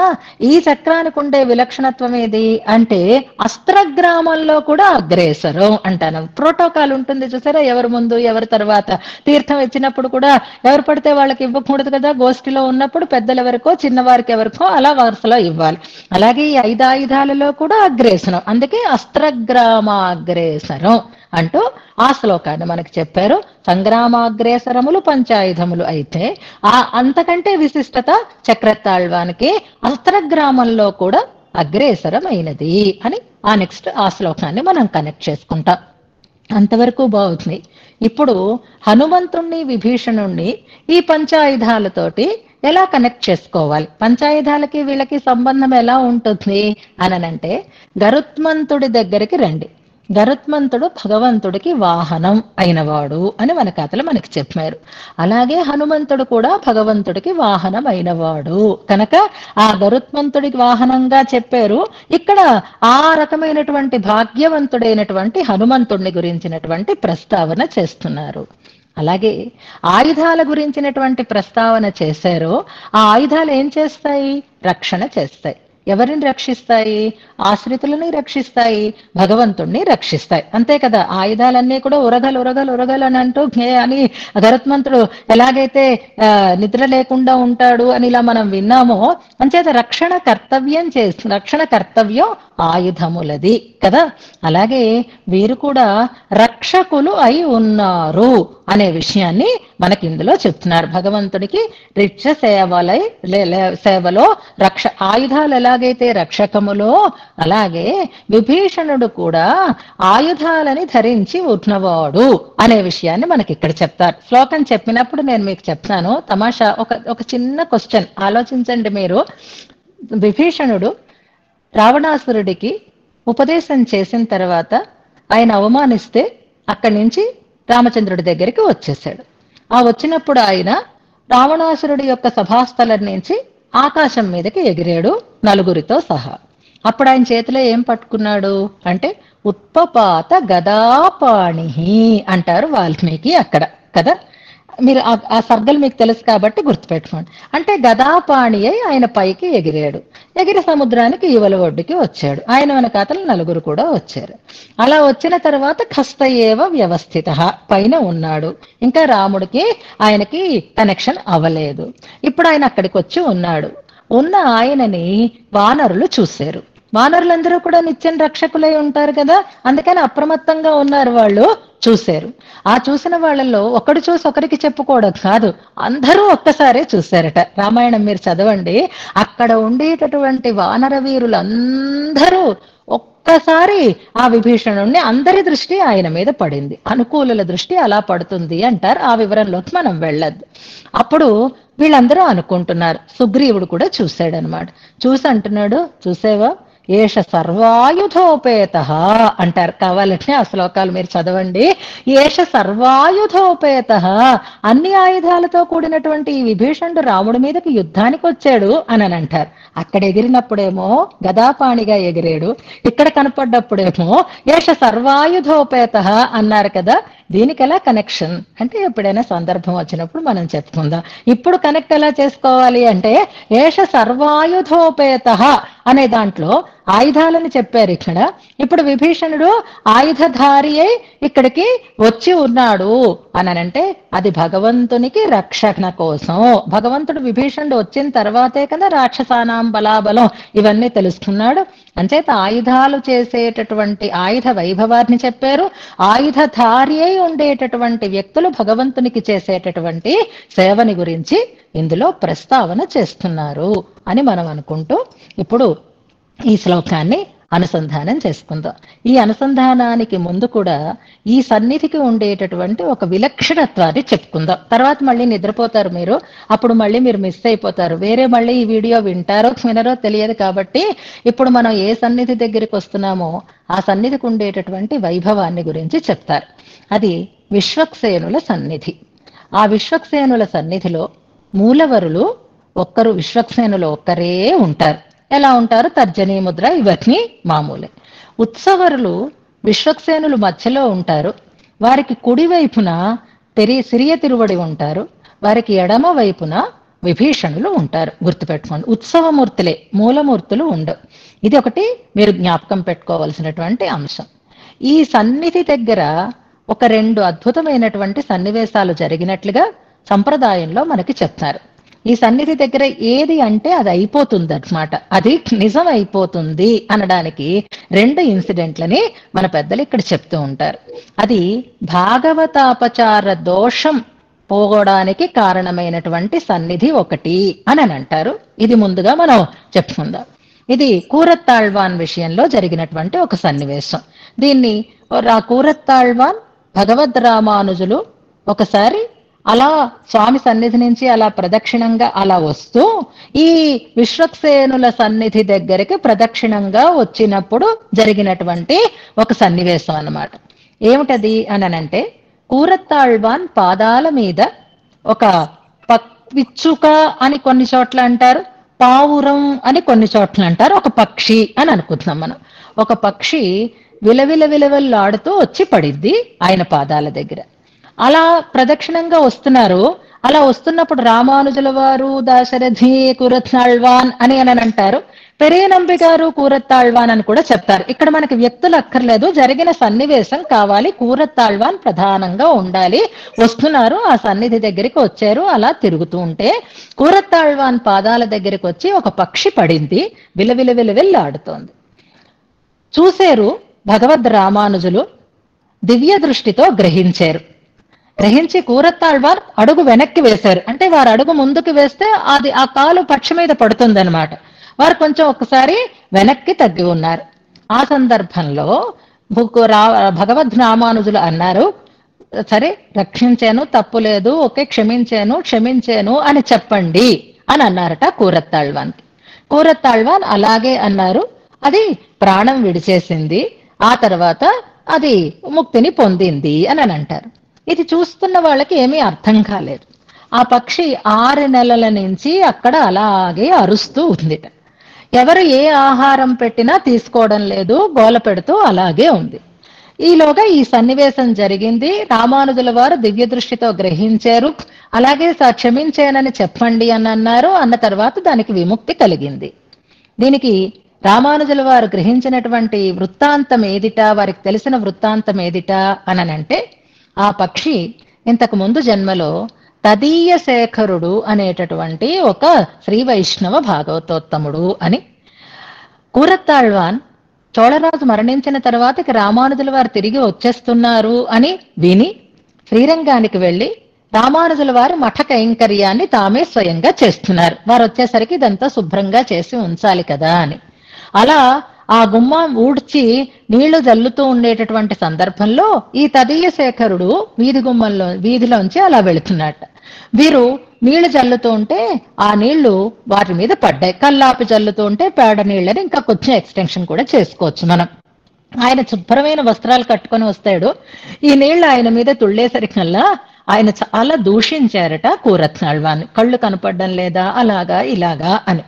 ఈ చక్రానికి ఉండే విలక్షణత్వం ఏది అంటే అస్త్రగ్రామంలో కూడా అగ్రేసరం అంటాను. ప్రోటోకాల్ ఉంటుంది చూసారా, ఎవరి ముందు ఎవరి తర్వాత. తీర్థం ఇచ్చినప్పుడు కూడా ఎవరు పడితే వాళ్ళకి ఇవ్వకూడదు కదా, గోష్ఠిలో ఉన్నప్పుడు పెద్దలు ఎవరికో చిన్నవారికి ఎవరికో అలా వరుసలో ఇవ్వాలి. అలాగే ఈ 5 ఆయుధాలలో కూడా అగ్రేసరం, అందుకే అస్త్రగ్రామాగ్రేసరం అంటూ ఆ శ్లోకాన్ని మనకి చెప్పారు. సంగ్రామాగ్రేసరములు పంచాయుధములు అయితే ఆ అంతకంటే విశిష్టత చక్రతాళ్వానికి అస్త్రగ్రామంలో కూడా అగ్రేసరమైనది అని ఆ నెక్స్ట్ ఆ శ్లోకాన్ని మనం కనెక్ట్ చేసుకుంటాం. అంతవరకు బాగుంది. ఇప్పుడు హనుమంతుణ్ణి విభీషణుణ్ణి ఈ పంచాయుధాలతోటి ఎలా కనెక్ట్ చేసుకోవాలి, పంచాయుధాలకి వీళ్ళకి సంబంధం ఎలా ఉంటుంది అనంటే గరుత్మంతుడి దగ్గరికి రండి. గరుత్మంతుడు భగవంతుడికి వాహనం అయినవాడు అని మన కథలు మనకి చెప్పారు. అలాగే హనుమంతుడు కూడా భగవంతుడికి వాహనం అయినవాడు కనుక ఆ గరుత్మంతుడికి వాహనంగా చెప్పారు. ఇక్కడ ఆ రకమైనటువంటి భాగ్యవంతుడైనటువంటి హనుమంతుడిని గురించినటువంటి ప్రస్తావన చేస్తున్నారు. అలాగే ఆయుధాల గురించినటువంటి ప్రస్తావన చేశారు. ఆ ఆయుధాలు ఏం చేస్తాయి? రక్షణ చేస్తాయి. ఎవరిని రక్షిస్తాయి? ఆశ్రితులని రక్షిస్తాయి, భగవంతుణ్ణి రక్షిస్తాయి. అంతే కదా, ఆయుధాలన్నీ కూడా ఉరగలు ఉరగలు ఉరగలు అని అంటూ అని గరుత్మంతుడు ఎలాగైతే నిద్ర లేకుండా ఉంటాడు అని ఇలా మనం విన్నామో, అంచేత రక్షణ కర్తవ్యం ఆయుధములది కదా. అలాగే వీరు కూడా రక్షకులు అయి ఉన్నారు అనే విషయాన్ని మనకి ఇందులో చెప్తున్నారు. భగవంతుడికి రిక్ష సేవలో ఆయుధాలు ఎలాగైతే రక్షకములో, అలాగే విభీషణుడు కూడా ఆయుధాలని ధరించి ఉన్నవాడు అనే విషయాన్ని మనకి ఇక్కడ చెప్తారు. శ్లోకం చెప్పినప్పుడు నేను మీకు చెప్తాను తమాషా. ఒక చిన్న క్వశ్చన్ ఆలోచించండి మీరు. విభీషణుడు రావణాసురుడికి ఉపదేశం చేసిన తర్వాత ఆయన అవమానిస్తే అక్కడి నుంచి రామచంద్రుడి దగ్గరికి వచ్చేసాడు. ఆ వచ్చినప్పుడు ఆయన రావణాసురుడి యొక్క సభాస్థలం నుంచి ఆకాశం మీదకి ఎగిరాడు నలుగురితో సహా. అప్పుడు ఆయన చేతిలో ఏం పట్టుకున్నాడు అంటే ఉత్పపాత గదాపాణి అంటారు వాల్మీకి అక్కడ కదా. మీరు ఆ సర్గలు మీకు తెలుసు కాబట్టి గుర్తుపెట్టుకోండి. అంటే గదాపాణి అయి ఆయన పైకి ఎగిరాడు. ఎగిరి సముద్రానికి ఇవల ఒడ్డుకి వచ్చాడు. ఆయన వెనకాతలు నలుగురు కూడా వచ్చారు. అలా వచ్చిన తర్వాత ఖస్తయేవ వ్యవస్థిత పైన ఉన్నాడు. ఇంకా రాముడికి ఆయనకి కనెక్షన్ అవ్వలేదు. ఇప్పుడు ఆయన అక్కడికి వచ్చి ఉన్నాడు. ఉన్న ఆయనని వానరులు చూశారు. వానరులందరూ కూడా నిత్యం రక్షకులై ఉంటారు కదా, అందుకని అప్రమత్తంగా ఉన్నారు. వాళ్ళు చూశారు. ఆ చూసిన వాళ్ళల్లో ఒకడు చూసి ఒకరికి చెప్పుకోవడం కాదు, అందరూ ఒక్కసారే చూశారట. రామాయణం మీరు చదవండి. అక్కడ ఉండేటటువంటి వానర వీరులందరూ ఒక్కసారి ఆ విభీషణుణ్ణి, అందరి దృష్టి ఆయన మీద పడింది. అనుకూలుల దృష్టి అలా పడుతుంది అంటారు. ఆ వివరంలోకి మనం వెళ్ళద్దు. అప్పుడు వీళ్ళందరూ అనుకుంటున్నారు. సుగ్రీవుడు కూడా చూశాడనమాట. చూసి అంటున్నాడు, చూసేవా ఏష సర్వాయుధోపేత అంటారు. కావాలంటే ఆ శ్లోకాలు మీరు చదవండి. ఏష సర్వాయుధోపేత, అన్ని ఆయుధాలతో కూడినటువంటి ఈ విభీషణుడు రాముడి మీదకి యుద్ధానికి వచ్చాడు అని అంటారు. అక్కడ ఎగిరినప్పుడేమో గదాపాణిగా ఎగిరాడు, ఇక్కడ కనపడ్డప్పుడేమో ఏష సర్వాయుధోపేత అన్నారు కదా. దీనికి ఎలా కనెక్షన్ అంటే ఎప్పుడైనా సందర్భం వచ్చినప్పుడు మనం చెప్పుకుందాం. ఇప్పుడు కనెక్ట్ ఎలా చేసుకోవాలి అంటే ఏష సర్వాయుధోపేత అనే దాంట్లో ఆయుధాలని చెప్పారు ఇక్కడ. ఇప్పుడు విభీషణుడు ఆయుధధారి అయి ఇక్కడికి వచ్చి ఉన్నాడు అనంటే అది భగవంతునికి రక్షణ కోసం. భగవంతుడు విభీషణుడు వచ్చిన తర్వాతే కదా రాక్షసానాం బలాబలం ఇవన్నీ తెలుసుకున్నాడు. అంచేత ఆయుధాలు చేసేటటువంటి ఆయుధ వైభవాన్ని చెప్పారు. ఆయుధధారి అయి ఉండేటటువంటి వ్యక్తులు భగవంతునికి చేసేటటువంటి సేవని గురించి ఇందులో ప్రస్తావన చేస్తున్నారు అని మనం అనుకుంటూ ఇప్పుడు ఈ శ్లోకాన్ని అనుసంధానం చేసుకుందాం. ఈ అనుసంధానానికి ముందు కూడా ఈ సన్నిధికి ఉండేటటువంటి ఒక విలక్షణత్వాన్ని చెప్పుకుందాం. తర్వాత మళ్ళీ నిద్రపోతారు మీరు, అప్పుడు మళ్ళీ మీరు మిస్ అయిపోతారు. వేరే మళ్ళీ ఈ వీడియో వింటారో వినరో తెలియదు. కాబట్టి ఇప్పుడు మనం ఏ సన్నిధి దగ్గరికి వస్తున్నామో ఆ సన్నిధికి ఉండేటటువంటి వైభవాన్ని గురించి చెప్తారు. అది విశ్వక్సేనుల సన్నిధి. ఆ విశ్వక్సేనుల సన్నిధిలో మూలవరులు ఒక్కరు, విశ్వక్సేనులు ఒక్కరే ఉంటారు. ఎలా ఉంటారు? తర్జనీ ముద్ర ఇవన్నీ మామూలే. ఉత్సవరులు విశ్వక్సేనులు మధ్యలో ఉంటారు. వారికి కుడివైపున సిరియ తిరువడి ఉంటారు, వారికి ఎడమ వైపున విభీషణులు ఉంటారు. గుర్తుపెట్టుకోండి, ఉత్సవమూర్తులే, మూలమూర్తులు ఉండవు. ఇది ఒకటి మీరు జ్ఞాపకం పెట్టుకోవలసినటువంటి అంశం. ఈ సన్నిధి దగ్గర ఒక 2 అద్భుతమైనటువంటి సన్నివేశాలు జరిగినట్లుగా సంప్రదాయంలో మనకి చెప్తారు. ఈ సన్నిధి దగ్గర ఏది అంటే అది అయిపోతుంది అన్నమాట, అది నిజం అయిపోతుంది అనడానికి 2 ఇన్సిడెంట్లని మన పెద్దలు ఇక్కడ చెప్తూ ఉంటారు. అది భాగవతాపచార దోషం పోగొడానికి కారణమైనటువంటి సన్నిధి ఒకటి అని అంటారు. ఇది ముందుగా మనం చెప్పుకుందాం. ఇది కూరత్తాళ్వాన్ విషయంలో జరిగినటువంటి ఒక సన్నివేశం. దీన్ని కూరత్తాళ్వాన్ భగవద్ రామానుజులు ఒకసారి అలా స్వామి సన్నిధి నుంచి అలా ప్రదక్షిణంగా అలా వస్తూ ఈ విశ్వక్సేనుల సన్నిధి దగ్గరికి ప్రదక్షిణంగా వచ్చినప్పుడు జరిగినటువంటి ఒక సన్నివేశం అన్నమాట. ఏమిటది అనంటే, కూరత్తాళ్వాన్ పాదాల మీద ఒక పిచ్చుక అని కొన్ని చోట్ల అంటారు, పావురం అని కొన్ని చోట్ల అంటారు, ఒక పక్షి అని అనుకుంటున్నాం మనం. ఒక పక్షి విలవిలవిలవిల్లాడుతూ వచ్చి పడిద్ది ఆయన పాదాల దగ్గర. అలా ప్రదక్షిణంగా వస్తున్నారు. అలా వస్తున్నప్పుడు రామానుజుల వారు దాశరథి కూరత్తాళ్వాన్ అని అంటారు, పెరియనంబి గారు కూరత్తాళ్వాన్ అని కూడా చెప్తారు. ఇక్కడ మనకి వ్యక్తులు అక్కర్లేదు, జరిగిన సన్నివేశం కావాలి. కూరత్తాళ్వాన్ ప్రధానంగా ఉండాలి. వస్తున్నారు, ఆ సన్నిధి దగ్గరికి వచ్చారు, అలా తిరుగుతూ ఉంటే కూరత్తాళ్వాన్ పాదాల దగ్గరికి వచ్చి ఒక పక్షి పడింది, విలవిలవిలవిల్లాడుతోంది. చూశారు భగవద్ రామానుజులు, దివ్య దృష్టితో గ్రహించి కూరత్తాళ్వాన్ అడుగు వెనక్కి వేశారు. అంటే వారు అడుగు ముందుకు వేస్తే అది ఆ కాలు పక్షి మీద పడుతుంది అనమాట. వారు కొంచెం ఒకసారి వెనక్కి తగ్గి ఉన్నారు. ఆ సందర్భంలో భగవద్ రామానుజులు అన్నారు, సరే రక్షించాను, తప్పు లేదు, ఓకే, క్షమించాను అని చెప్పండి అని అన్నారట కూరత్తాళ్వాన్కి. కూరత్తాళ్వాన్ అలాగే అన్నారు. అది ప్రాణం విడిచేసింది, ఆ తర్వాత అది ముక్తిని పొందింది అని అంటారు. ఇది చూస్తున్న వాళ్ళకి ఏమీ అర్థం కాలేదు. ఆ పక్షి 6 నెలల నుంచి అక్కడ అలాగే అరుస్తూ ఉంది. ఎవరు ఏ ఆహారం పెట్టినా తీసుకోవడం లేదు, గోల పెడుతూ అలాగే ఉంది. ఈలోగా ఈ సన్నివేశం జరిగింది. రామానుజుల వారు దివ్య దృష్టితో గ్రహించారు, అలాగే క్షమించానని చెప్పండి అని అన్నారు. అన్న తర్వాత దానికి విముక్తి కలిగింది. దీనికి రామానుజుల వారు గ్రహించినటువంటి వృత్తాంతం ఏదిట, వారికి తెలిసిన వృత్తాంతం ఏదిట అనంటే, ఆ పక్షి ఇంతకు ముందు జన్మలో తదీయ శేఖరుడు అనేటటువంటి ఒక శ్రీ వైష్ణవ భాగవతోత్తముడు అని. కూరత్తాళ్వాన్ చోళరాజు మరణించిన తర్వాత రామానుజుల వారు తిరిగి వచ్చేస్తున్నారు అని విని శ్రీరంగానికి వెళ్లి రామానుజుల వారు మఠ కైంకర్యాన్ని తామే స్వయంగా చేస్తున్నారు. వారు వచ్చేసరికి ఇదంతా శుభ్రంగా చేసి ఉంచాలి కదా అని. అలా ఆ గుమ్మం ఊడ్చి నీళ్లు జల్లుతూ ఉండేటటువంటి సందర్భంలో ఈ తదీయ శేఖరుడు వీధిలోంచి అలా వెళుతున్నట్ట. వీరు నీళ్లు జల్లుతూ ఉంటే ఆ నీళ్లు వాటి మీద పడ్డాయి. కల్లాపి జల్లుతూ ఉంటే పేడ నీళ్ళని ఇంకా కొంచెం ఎక్స్టెన్షన్ కూడా చేసుకోవచ్చు మనం. ఆయన శుభ్రమైన వస్త్రాలు కట్టుకొని వస్తాడు. ఈ నీళ్లు ఆయన మీద తుళ్ళేసరికల్లా ఆయన చాలా దూషించారట కూరత్తాళ్వాన్. కళ్ళు కనపడడం లేదా, అలాగా ఇలాగా అని.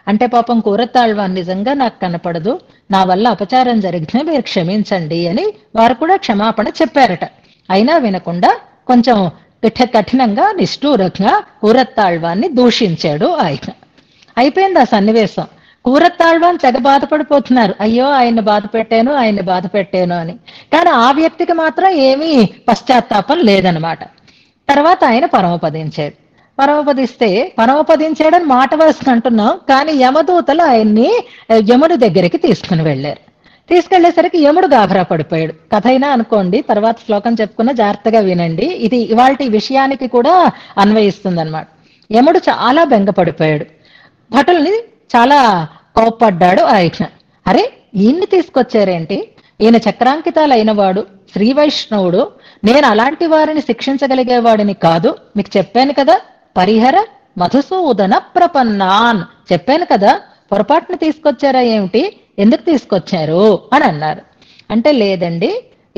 అంటే పాపం కూరత్తాళ్వాన్ నిజంగా నాకు కనపడదు, నా వల్ల అపచారం జరిగితే మీరు క్షమించండి అని వారు కూడా క్షమాపణ చెప్పారట. అయినా వినకుండా కొంచెం కఠినంగా నిష్ఠూరంగా కూరత్తాళ్వాన్ని దూషించాడు ఆయన. అయిపోయింది ఆ సన్నివేశం. కూరత్తాళ్వాన్ తెగ బాధపడిపోతున్నారు, అయ్యో ఆయన్ని బాధ పెట్టాను అని. కానీ ఆ వ్యక్తికి మాత్రం ఏమీ పశ్చాత్తాపం లేదనమాట. తర్వాత ఆయన పరమపదించాడని మాట వరుసకు అంటున్నాం, కానీ యమదూతలు ఆయన్ని యముడి దగ్గరికి తీసుకుని వెళ్ళారు. తీసుకెళ్లేసరికి యముడు గాభరా పడిపోయాడు. కథ అయినా అనుకోండి, తర్వాత శ్లోకం చెప్పుకున్న జాగ్రత్తగా వినండి, ఇది ఇవాల్టి విషయానికి కూడా అన్వయిస్తుంది అనమాట. యముడు చాలా బెంగపడిపోయాడు, భటుల్ని చాలా కోప్పడ్డాడు ఆయన. అరే ఈయన్ని తీసుకొచ్చారేంటి, ఈయన చక్రాంకితాలు అయినవాడు, శ్రీ వైష్ణవుడు, నేను అలాంటి వారిని శిక్షించగలిగేవాడిని కాదు, మీకు చెప్పాను కదా, పరిహర మధుసూదన ప్రపన్నాన్ చెప్పాను కదా, పొరపాటును తీసుకొచ్చారా ఏమిటి, ఎందుకు తీసుకొచ్చారు అని అన్నారు. అంటే లేదండి,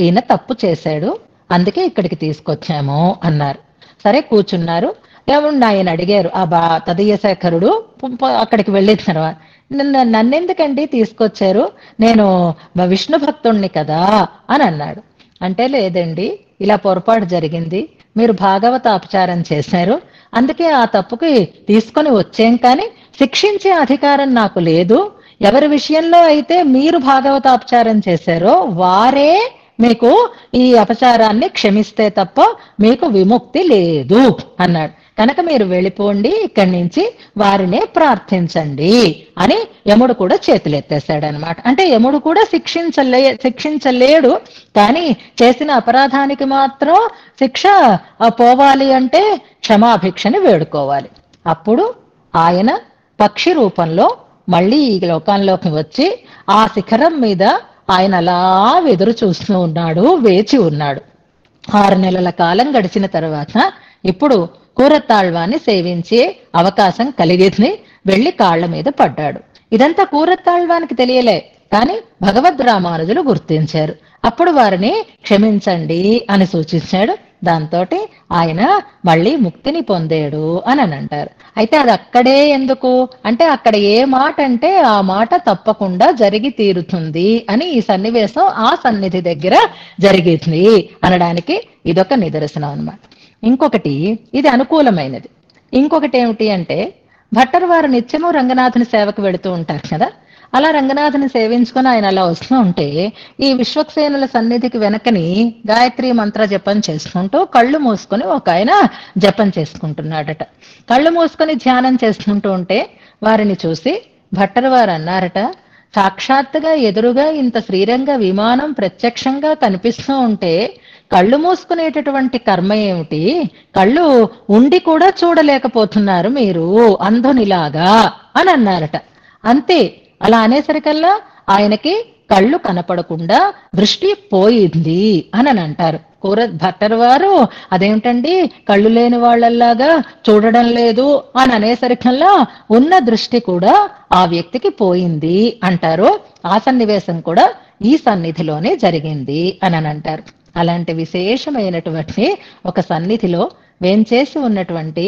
ఈయన తప్పు చేశాడు, అందుకే ఇక్కడికి తీసుకొచ్చాము అన్నారు. సరే కూర్చున్నారు. ఏమన్నా ఆయన అడిగారు, ఆ తదీయ శేఖరుడు అక్కడికి వెళ్ళిన తర్వాత, నన్నెందుకండి తీసుకొచ్చారు, నేను విష్ణు భక్తుణ్ణి కదా అని అన్నాడు. అంటే లేదండి, ఇలా పొరపాటు జరిగింది, మీరు భాగవత అపచారం చేశారు, అందుకే ఆ తప్పుకి తీసుకొని వచ్చేం, కానీ శిక్షించే అధికారం నాకు లేదు. ఎవరి విషయంలో అయితే మీరు భాగవత అపచారం చేశారో వారే మీకు ఈ అపచారాన్ని క్షమిస్తే తప్ప మీకు విముక్తి లేదు అన్నాడు. కనుక మీరు వెళ్ళిపోండి ఇక్కడి నుంచి, వారినే ప్రార్థించండి అని యముడు కూడా చేతులెత్తేశాడు అనమాట. అంటే యముడు కూడా శిక్షించలేడు, కానీ చేసిన అపరాధానికి మాత్రం శిక్ష పోవాలి అంటే క్షమాభిక్షని వేడుకోవాలి. అప్పుడు ఆయన పక్షి రూపంలో మళ్ళీ ఈ లోకంలోకి వచ్చి ఆ శిఖరం మీద ఆయన అలా ఎదురు చూస్తూ ఉన్నాడు, వేచి ఉన్నాడు. 6 నెలల కాలం గడిచిన తర్వాత ఇప్పుడు కూరతాళ్వాన్ని సేవించే అవకాశం కలిగింది. వెళ్లి కాళ్ల మీద పడ్డాడు. ఇదంతా కూరతాళ్వానికి తెలియలే, కానీ భగవద్ రామానుజులు గుర్తించారు. అప్పుడు వారిని క్షమించండి అని సూచించాడు. దాంతో ఆయన మళ్ళీ ముక్తిని పొందాడు అని అంటారు. అయితే అది అక్కడే ఎందుకు అంటే, అక్కడ ఏ మాట అంటే ఆ మాట తప్పకుండా జరిగి తీరుతుంది అని ఈ సన్నివేశం ఆ సన్నిధి దగ్గర జరిగింది అనడానికి ఇదొక నిదర్శనం అన్నమాట. ఇంకొకటి, ఇది అనుకూలమైనది. ఇంకొకటి ఏమిటి అంటే, భట్టర్ వారు నిత్యము రంగనాథుని సేవకు వెళుతూ ఉంటారు కదా. అలా రంగనాథుని సేవించుకొని ఆయన అలా వస్తూ ఉంటే ఈ విశ్వక్సేనుల సన్నిధికి వెనకని గాయత్రి మంత్ర జపం చేసుకుంటూ కళ్ళు మూసుకొని ఒక ఆయన జపం చేసుకుంటున్నాడట. కళ్ళు మూసుకొని ధ్యానం చేసుకుంటూ ఉంటే వారిని చూసి భట్టర్ వారు అన్నారట, సాక్షాత్తుగా ఎదురుగా ఇంత శ్రీరంగ విమానం ప్రత్యక్షంగా కనిపిస్తూ ఉంటే కళ్ళు మూసుకునేటటువంటి కర్మ ఏమిటి, కళ్ళు ఉండి కూడా చూడలేకపోతున్నారు మీరు అంధునిలాగా అని అన్నారట. అంతే, అలా అనేసరికల్లా ఆయనకి కళ్ళు కనపడకుండా దృష్టి పోయింది అని అంటారు. భట్టర్ వారు అదేమిటండి కళ్ళు లేని వాళ్ళలాగా చూడడం లేదు అని అనేసరికల్లా ఉన్న దృష్టి కూడా ఆ వ్యక్తికి పోయింది అంటారు. ఆ సన్నివేశం కూడా ఈ సన్నిధిలోనే జరిగింది అని అంటారు. అలాంటి విశేషమైనటువంటి ఒక సన్నిధిలో వేంచేసి ఉన్నటువంటి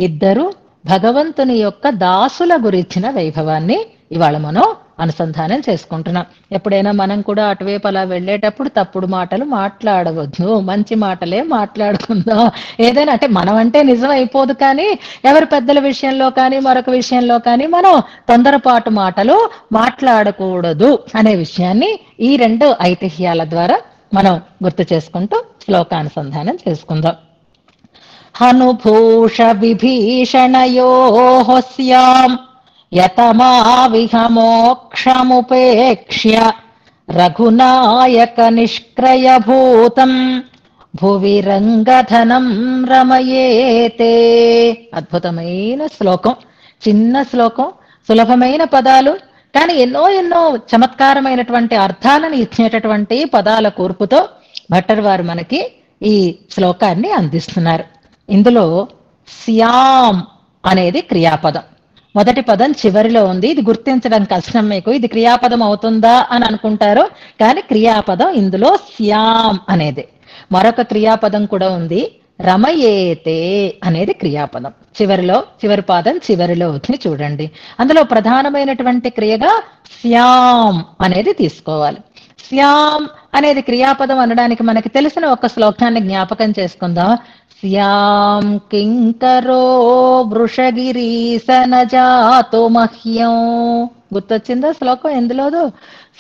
ఇద్దరు భగవంతుని యొక్క దాసుల గురించిన వైభవాన్ని ఇవాళ మనం అనుసంధానం చేసుకుంటున్నాం. ఎప్పుడైనా మనం కూడా అటువైపు అలా వెళ్ళేటప్పుడు తప్పుడు మాటలు మాట్లాడవద్దు, మంచి మాటలే మాట్లాడుకుందాం. ఏదైనా అంటే మనం అంటే నిజం అయిపోదు, కానీ ఎవరి పెద్దల విషయంలో కానీ మరొక విషయంలో కానీ మనం తొందరపాటు మాటలు మాట్లాడకూడదు అనే విషయాన్ని ఈ 2 ఐతిహ్యాల ద్వారా మనం గుర్తు చేసుకుంటూ శ్లోకానుసంధానం చేసుకుందాం. హనుభూష విభీషణయోః స్యాం యతమావిహ మోక్షముపేక్ష్య రఘునాయక నిష్క్రయభూతం భువి రంగధనం రమయేతే. అద్భుతమైన శ్లోకం, చిన్న శ్లోకం, సులభమైన పదాలు, కానీ ఎన్నో ఎన్నో చమత్కారమైనటువంటి అర్థాలను ఇచ్చేటటువంటి పదాల కూర్పుతో భట్టర్ వారు మనకి ఈ శ్లోకాన్ని అందిస్తున్నారు. ఇందులో శ్యాం అనేది క్రియాపదం. మొదటి పదం చివరిలో ఉంది. ఇది గుర్తించడం కష్టం మీకు, ఇది క్రియాపదం అవుతుందా అని అనుకుంటారు, కానీ క్రియాపదం ఇందులో శ్యాం అనేది. మరొక క్రియాపదం కూడా ఉంది, రమయేతే అనేది క్రియాపదం. చివరి పాదం చివరిలో వచ్చి చూడండి. అందులో ప్రధానమైనటువంటి క్రియగా శ్యాం అనేది తీసుకోవాలి. శ్యాం అనేది క్రియాపదం అనడానికి మనకి తెలిసిన ఒక శ్లోకాన్ని జ్ఞాపకం చేసుకుందాం. శ్యాం కింకరో వృషగిరీసన జాతో మహ్యం. గుర్తొచ్చిందా శ్లోకం ఎందులోదు?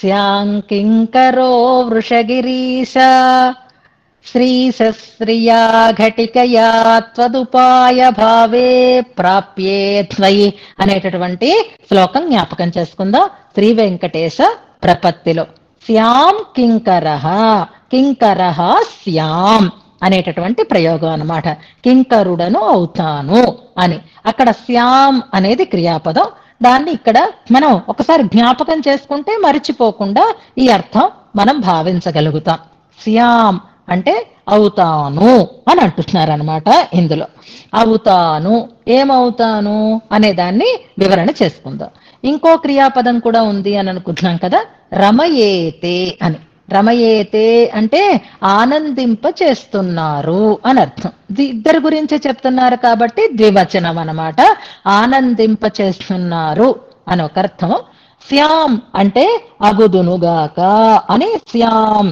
శ్యాం కింకరో వృషగిరీశ శ్రీశ్రియా ఘటికయా త్వదుపాయ భావే ప్రాప్యే త్వయి అనేటటువంటి శ్లోకం జ్ఞాపకం చేసుకుందాం. శ్రీ వెంకటేశ ప్రపత్తిలో శ్యాం కింకరః, కింకరః శ్యాం అనేటటువంటి ప్రయోగం అన్నమాట. కింకరుడను అవుతాను అని. అక్కడ శ్యాం అనేది క్రియాపదం. దాన్ని ఇక్కడ మనం ఒకసారి జ్ఞాపకం చేసుకుంటే మరిచిపోకుండా ఈ అర్థం మనం భావించగలుగుతాం. శ్యాం అంటే అవుతాను అని అంటున్నారనమాట. ఇందులో అవుతాను, ఏమవుతాను అనే దాన్ని వివరణ చేసుకుందాం. ఇంకో క్రియాపదం కూడా ఉంది అని అనుకుంటున్నాం కదా, రమయేతే అని. రమయేతే అంటే ఆనందింప చేస్తున్నారు అని అర్థం. ఇద్దరి గురించి చెప్తున్నారు కాబట్టి ద్వివచనం అన్నమాట. ఆనందింప చేస్తున్నారు అని ఒక అర్థం. శ్యాం అంటే అగుదునుగాక అని శ్యాం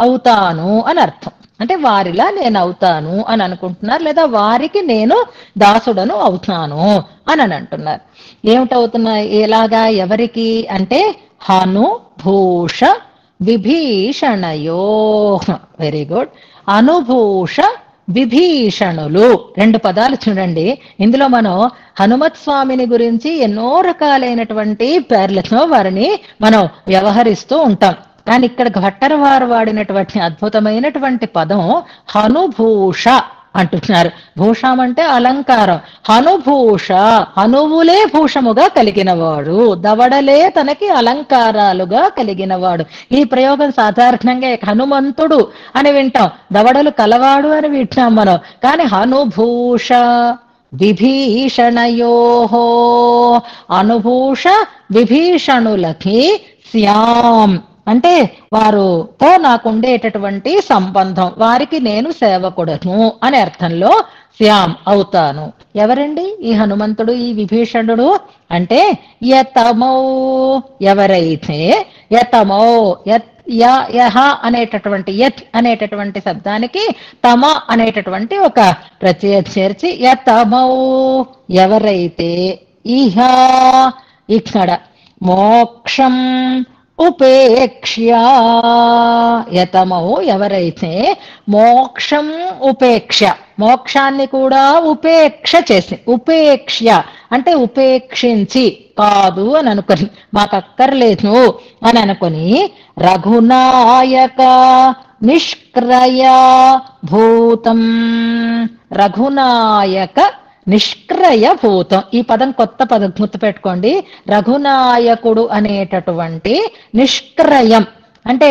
అవుతాను అని అర్థం. అంటే వారిలా నేను అవుతాను అని అనుకుంటున్నారు, లేదా వారికి నేను దాసుడను అవుతాను అని అంటున్నారు. ఏమిటవుతున్నాయి? ఎలాగా? ఎవరికి అంటే హను భూష విభీషణయో. Very good. అనుభూష విభీషణులు, రెండు పదాలు చూడండి. ఇందులో మనం హనుమత్ స్వామిని గురించి ఎన్నో రకాలైనటువంటి పేర్లతో వారిని మనం వ్యవహరిస్తూ ఉంటాం. కానీ ఇక్కడ భట్టర్ వారు వాడినటువంటి అద్భుతమైనటువంటి పదం హనుభూష అంటున్నారు. భూషం అంటే అలంకారం. హనుభూష, హనువులే భూషముగా కలిగినవాడు, దవడలే తనకి అలంకారాలుగా కలిగినవాడు. ఈ ప్రయోగం సాధారణంగా హనుమంతుడు అని వింటాం, దవడలు కలవాడు అని వింటాం మనం. కానీ హనుభూష విభీషణయోహో, అనుభూష విభీషణులకి శ్యాం అంటే వారుతో నాకుండేటటువంటి సంబంధం, వారికి నేను సేవకుడను అనే అర్థంలో శ్యాం అవుతాను. ఎవరండి ఈ హనుమంతుడు, ఈ విభీషణుడు అంటే యతమౌ, ఎవరైతే యతమౌ, యహ అనేటటువంటి యత్ అనేటటువంటి శబ్దానికి తమ అనేటటువంటి ఒక ప్రత్యయం చేర్చి యతమౌ, ఎవరైతే ఇహ ఇక్కడ మోక్షం ఉపేక్ష్య, యతమౌ ఎవరైతే మోక్షం ఉపేక్ష, మోక్షాన్ని కూడా ఉపేక్ష చేసి, ఉపేక్ష్య అంటే ఉపేక్షించి, కాదు అని అనుకొని, మాకక్కర్లేదు అని అనుకొని, రఘునాయక నిష్క్రయ భూతం, రఘునాయక నిష్క్రయ భూతం. ఈ పదం కొత్త పదం, గుర్తుపెట్టుకోండి. రఘునాయకుడు అనేటటువంటి నిష్క్రయం అంటే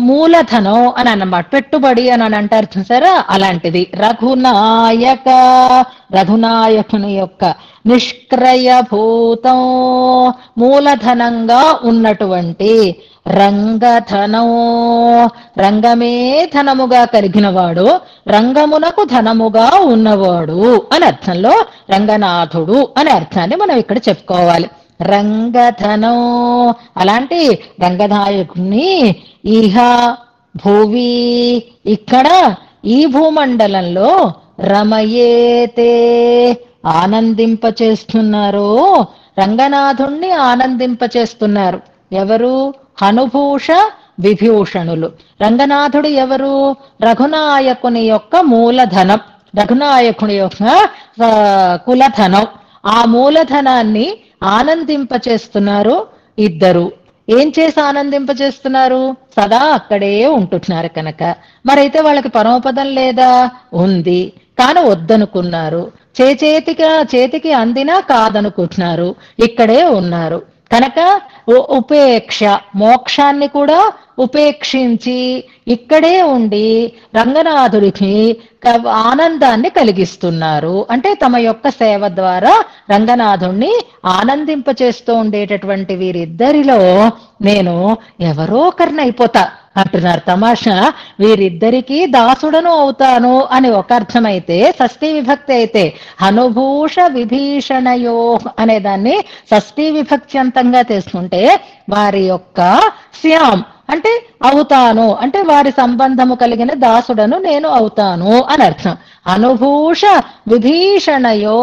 మూలధనం అని అన్నమాట, పెట్టుబడి అని అంటారు చూసారా, అలాంటిది. రఘునాయక, రఘునాయకుని యొక్క నిష్క్రయ భూతం, మూలధనంగా ఉన్నటువంటి, రంగధనం, రంగమే ధనముగా కలిగినవాడు, రంగమునకు ధనముగా ఉన్నవాడు అని అర్థంలో రంగనాథుడు అనే అర్థాన్ని మనం ఇక్కడ చెప్పుకోవాలి. రంగధనం, అలాంటి రంగనాయకుణ్ణి ఇహ భూవి, ఇక్కడ ఈ భూమండలంలో రమయేతే ఆనందింపచేస్తున్నారు, రంగనాథుణ్ణి ఆనందింపచేస్తున్నారు. ఎవరు? హనుభూష విభూషణులు. రంగనాథుడు ఎవరు? రఘునాయకుని యొక్క మూలధనం, రఘునాయకుని యొక్క కులధనం. ఆ మూలధనాన్ని ఆనందింపచేస్తున్నారు ఇద్దరు. ఏం చేసి ఆనందింపచేస్తున్నారు? సదా అక్కడే ఉంటున్నారు కనుక. మరైతే వాళ్ళకి పరమపదం లేదా? ఉంది, కాని వద్దనుకున్నారు. చేతికి అందినా కాదనుకుంటున్నారు, ఇక్కడే ఉన్నారు కనుక ఉపేక్ష, మోక్షాన్ని కూడా ఉపేక్షించి ఇక్కడే ఉండి రంగనాథుడికి ఆనందాన్ని కలిగిస్తున్నారు. అంటే తమ యొక్క సేవ ద్వారా రంగనాథుణ్ణి ఆనందింపచేస్తూ ఉండేటటువంటి వీరిద్దరిలో నేను ఎవరో ఒకరిని అయిపోతా అంటున్నారు. తమాషా, వీరిద్దరికీ దాసుడను అవుతాను అని ఒక అర్థమైతే, షష్ఠీ విభక్తి అయితే హనుభూష విభీషణయో అనే దాన్ని షష్ఠీ విభక్తి అంతంగా తీసుకుంటే వారి యొక్క శ్యాం అంటే అవుతాను, అంటే వారి సంబంధము కలిగిన దాసుడను నేను అవుతాను అని అర్థం. అనుభూష విభీషణయో,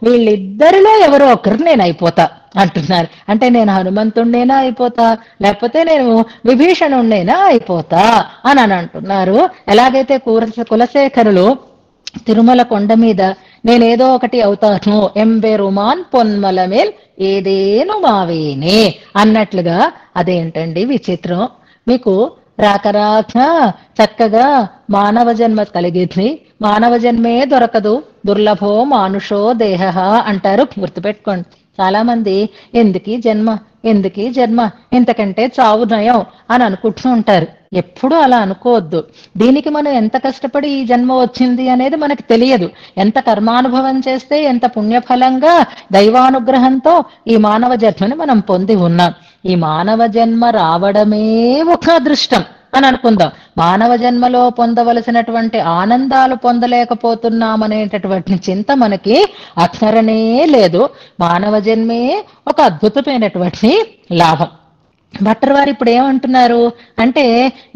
వీళ్ళిద్దరిలో ఎవరో ఒకరు నేను అయిపోతా అంటున్నారు. అంటే నేను హనుమంతుణ్ణైనా అయిపోతా, లేకపోతే నేను విభీషణుణ్ణైనా అయిపోతా అని అంటున్నారు. ఎలాగైతే కులశేఖరులు తిరుమల కొండ మీద నేనేదో ఒకటి అవుతాను, ఎంబెరుమాన్ పొన్మలమేల్ ఏదేను మావేనే అన్నట్లుగా. అదేంటండి విచిత్రం, మీకు రాక చక్కగా మానవ జన్మ కలిగింది, మానవ జన్మే దొరకదు, దుర్లభో మానుషో దేహ అంటారు. గుర్తుపెట్టుకోండి. చాలా మంది ఎందుకీ జన్మ, ఇంతకంటే చావు నయం అని అనుకుంటూ ఉంటారు. ఎప్పుడు అలా అనుకోవద్దు. దీనికి మనం ఎంత కష్టపడి ఈ జన్మ వచ్చింది అనేది మనకు తెలియదు. ఎంత కర్మానుభవం చేస్తే, ఎంత పుణ్యఫలంగా దైవానుగ్రహంతో ఈ మానవ జన్మని మనం పొంది ఉన్నాం. ఈ మానవ జన్మ రావడమే ఒక అదృష్టం అని అనుకుందాం. మానవ జన్మలో పొందవలసినటువంటి ఆనందాలు పొందలేకపోతున్నామనేటటువంటి చింత మనకి అక్షరనే లేదు. మానవ జన్మే ఒక అద్భుతమైనటువంటి లాభం. భట్టర్ వారు ఇప్పుడు ఏమంటున్నారు అంటే,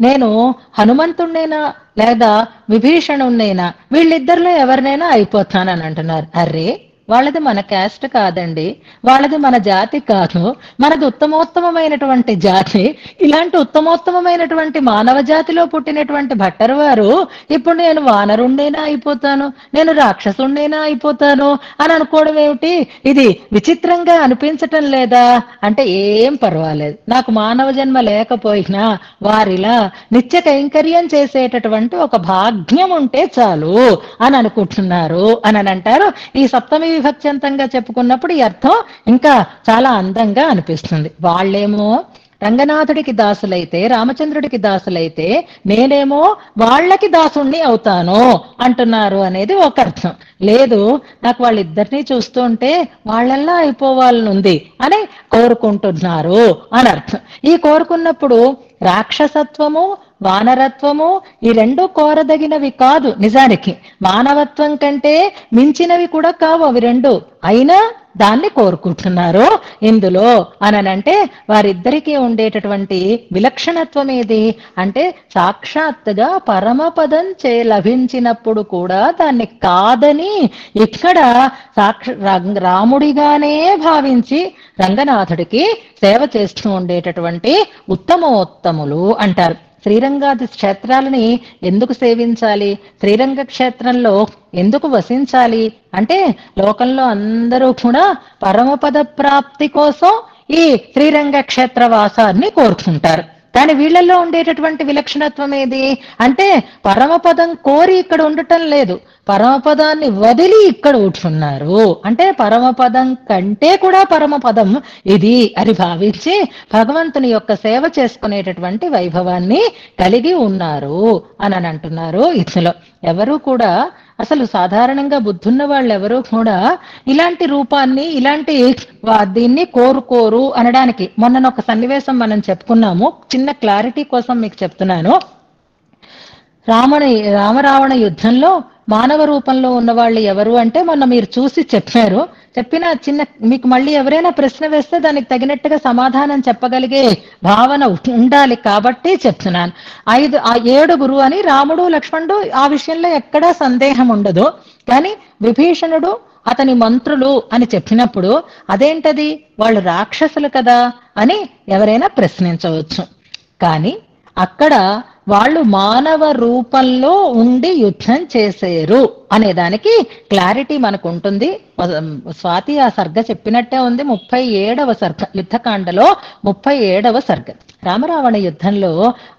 నేను హనుమంతుణ్ణైనా లేదా విభీషణుణ్ణైనా వీళ్ళిద్దరిలో ఎవరినైనా అయిపోతానని అంటున్నారు. అర్రే, వాళ్ళది మన క్యాస్ట్ కాదండి, వాళ్ళది మన జాతి కాదు, మనది ఉత్తమోత్తమైనటువంటి జాతి. ఇలాంటి ఉత్తమోత్తమైనటువంటి మానవ జాతిలో పుట్టినటువంటి భట్టర్ వారు ఇప్పుడు నేను వానరుణ్ణైనా అయిపోతాను, నేను రాక్షసుణ్ణైనా అయిపోతాను అని అనుకోవడం ఏమిటి? ఇది విచిత్రంగా అనిపించటం లేదా అంటే, ఏం పర్వాలేదు, నాకు మానవ జన్మ లేకపోయినా వారిలా నిత్య కైంకర్యం చేసేటటువంటి ఒక భాగ్యం ఉంటే చాలు అని అనుకుంటున్నారు అని అంటారు. ఈ సప్తమి విభక్త్యంతంగా చెప్పుకున్నప్పుడు ఈ అర్థం ఇంకా చాలా అందంగా అనిపిస్తుంది. వాళ్ళేమో రంగనాథుడికి దాసులైతే, రామచంద్రుడికి దాసులైతే, నేనేమో వాళ్ళకి దాసుణ్ణి అవుతాను అంటున్నారు అనేది ఒక అర్థం. లేదు, నాకు వాళ్ళిద్దరినీ చూస్తుంటే వాళ్ళల్లా అయిపోవాలనుంది అని కోరుకుంటున్నారు అని అర్థం. ఈ కోరుకున్నప్పుడు రాక్షసత్వము, వానరత్వము ఈ రెండు కోరదగినవి కాదు. నిజానికి మానవత్వం కంటే మించినవి కూడా కావు అవి రెండు, అయినా దాన్ని కోరుకుంటున్నారు ఇందులో అనంటే, వారిద్దరికీ ఉండేటటువంటి విలక్షణత్వం ఏది అంటే, సాక్షాత్తుగా పరమపదం లభించినప్పుడు కూడా దాన్ని కాదని ఇక్కడ రాముడిగానే భావించి రంగనాథుడికి సేవ చేస్తూ ఉండేటటువంటి ఉత్తమోత్తములు అంటారు. శ్రీరంగాది క్షేత్రాలని ఎందుకు సేవించాలి, శ్రీరంగ క్షేత్రంలో ఎందుకు వసించాలి అంటే, లోకంలో అందరూ కూడా పరమపద ప్రాప్తి కోసం ఈ శ్రీరంగ క్షేత్ర వాసాన్ని కోరుకుంటారు. కానీ వీళ్ళల్లో ఉండేటటువంటి విలక్షణత్వం ఏది అంటే, పరమపదం కోరి ఇక్కడ ఉండటం లేదు, పరమపదాన్ని వదిలి ఇక్కడ ఉంటున్నారు. అంటే పరమపదం కంటే కూడా పరమపదం ఇది అని భావించి భగవంతుని యొక్క సేవ చేసుకునేటటువంటి వైభవాన్ని కలిగి ఉన్నారు అని అంటున్నారు. ఇందులో ఎవరు కూడా అసలు సాధారణంగా బుద్ధున్న వాళ్ళు ఎవరు కూడా ఇలాంటి రూపాన్ని, ఇలాంటి దీన్ని కోరుకోరు అనడానికి మొన్న ఒక సన్నివేశం మనం చెప్పుకున్నాము. చిన్న క్లారిటీ కోసం మీకు చెప్తున్నాను. రామరావణ యుద్ధంలో మానవ రూపంలో ఉన్న వాళ్ళు ఎవరు అంటే మొన్న మీరు చూసి చెప్పారు. చెప్పిన చిన్న మీకు మళ్ళీ ఎవరైనా ప్రశ్న వేస్తే దానికి తగినట్టుగా సమాధానం చెప్పగలిగే భావన ఉండాలి కాబట్టి చెప్తున్నాను. 7 అని రాముడు లక్ష్మణుడు ఆ విషయంలో ఎక్కడా సందేహం ఉండదు. కానీ విభీషణుడు అతని మంత్రులు అని చెప్పినప్పుడు అదేంటది, వాళ్ళు రాక్షసులు కదా అని ఎవరైనా ప్రశ్నించవచ్చు. కానీ అక్కడ వాళ్ళు మానవ రూపంలో ఉండి యుద్ధం చేసేరు అనే దానికి క్లారిటీ మనకు ఉంటుంది. స్వాతి ఆ సర్గ చెప్పినట్టే ఉంది. 37వ సర్గ, యుద్ధకాండలో 37వ సర్గ. రామరావణ యుద్ధంలో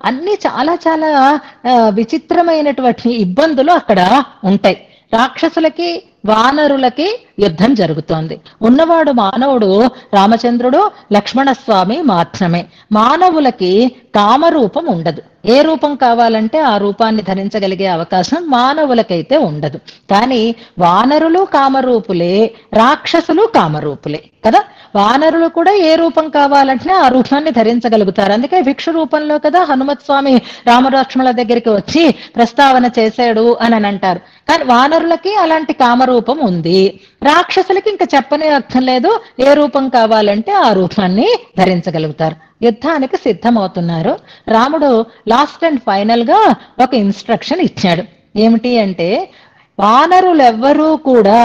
అన్ని చాలా చాలా విచిత్రమైనటువంటి ఇబ్బందులు అక్కడ ఉంటాయి. రాక్షసులకి వానరులకి యుద్ధం జరుగుతోంది. ఉన్నవాడు మానవుడు రామచంద్రుడు లక్ష్మణస్వామి మాత్రమే. మానవులకి కామరూపం ఉండదు. ఏ రూపం కావాలంటే ఆ రూపాన్ని ధరించగలిగే అవకాశం మానవులకైతే ఉండదు. కానీ వానరులు కామరూపులే, రాక్షసులు కామరూపులే కదా. వానరులు కూడా ఏ రూపం కావాలంటే ఆ రూపాన్ని ధరించగలుగుతారు. అందుకే భిక్షు రూపంలో కదా హనుమత్ స్వామి రామలక్ష్మణుల దగ్గరికి వచ్చి ప్రస్తావన చేశాడు అని అంటారు. కానీ వానరులకి అలాంటి కామరూపం ఉంది. రాక్షసులకి ఇంకా చెప్పనే అర్థం లేదు, ఏ రూపం కావాలంటే ఆ రూపాన్ని ధరించగలుగుతారు. యుద్ధానికి సిద్ధమవుతున్నారు. రాముడు లాస్ట్ అండ్ ఫైనల్ గా ఒక ఇన్స్ట్రక్షన్ ఇచ్చాడు. ఏమిటి అంటే, వానరులెవ్వరూ కూడా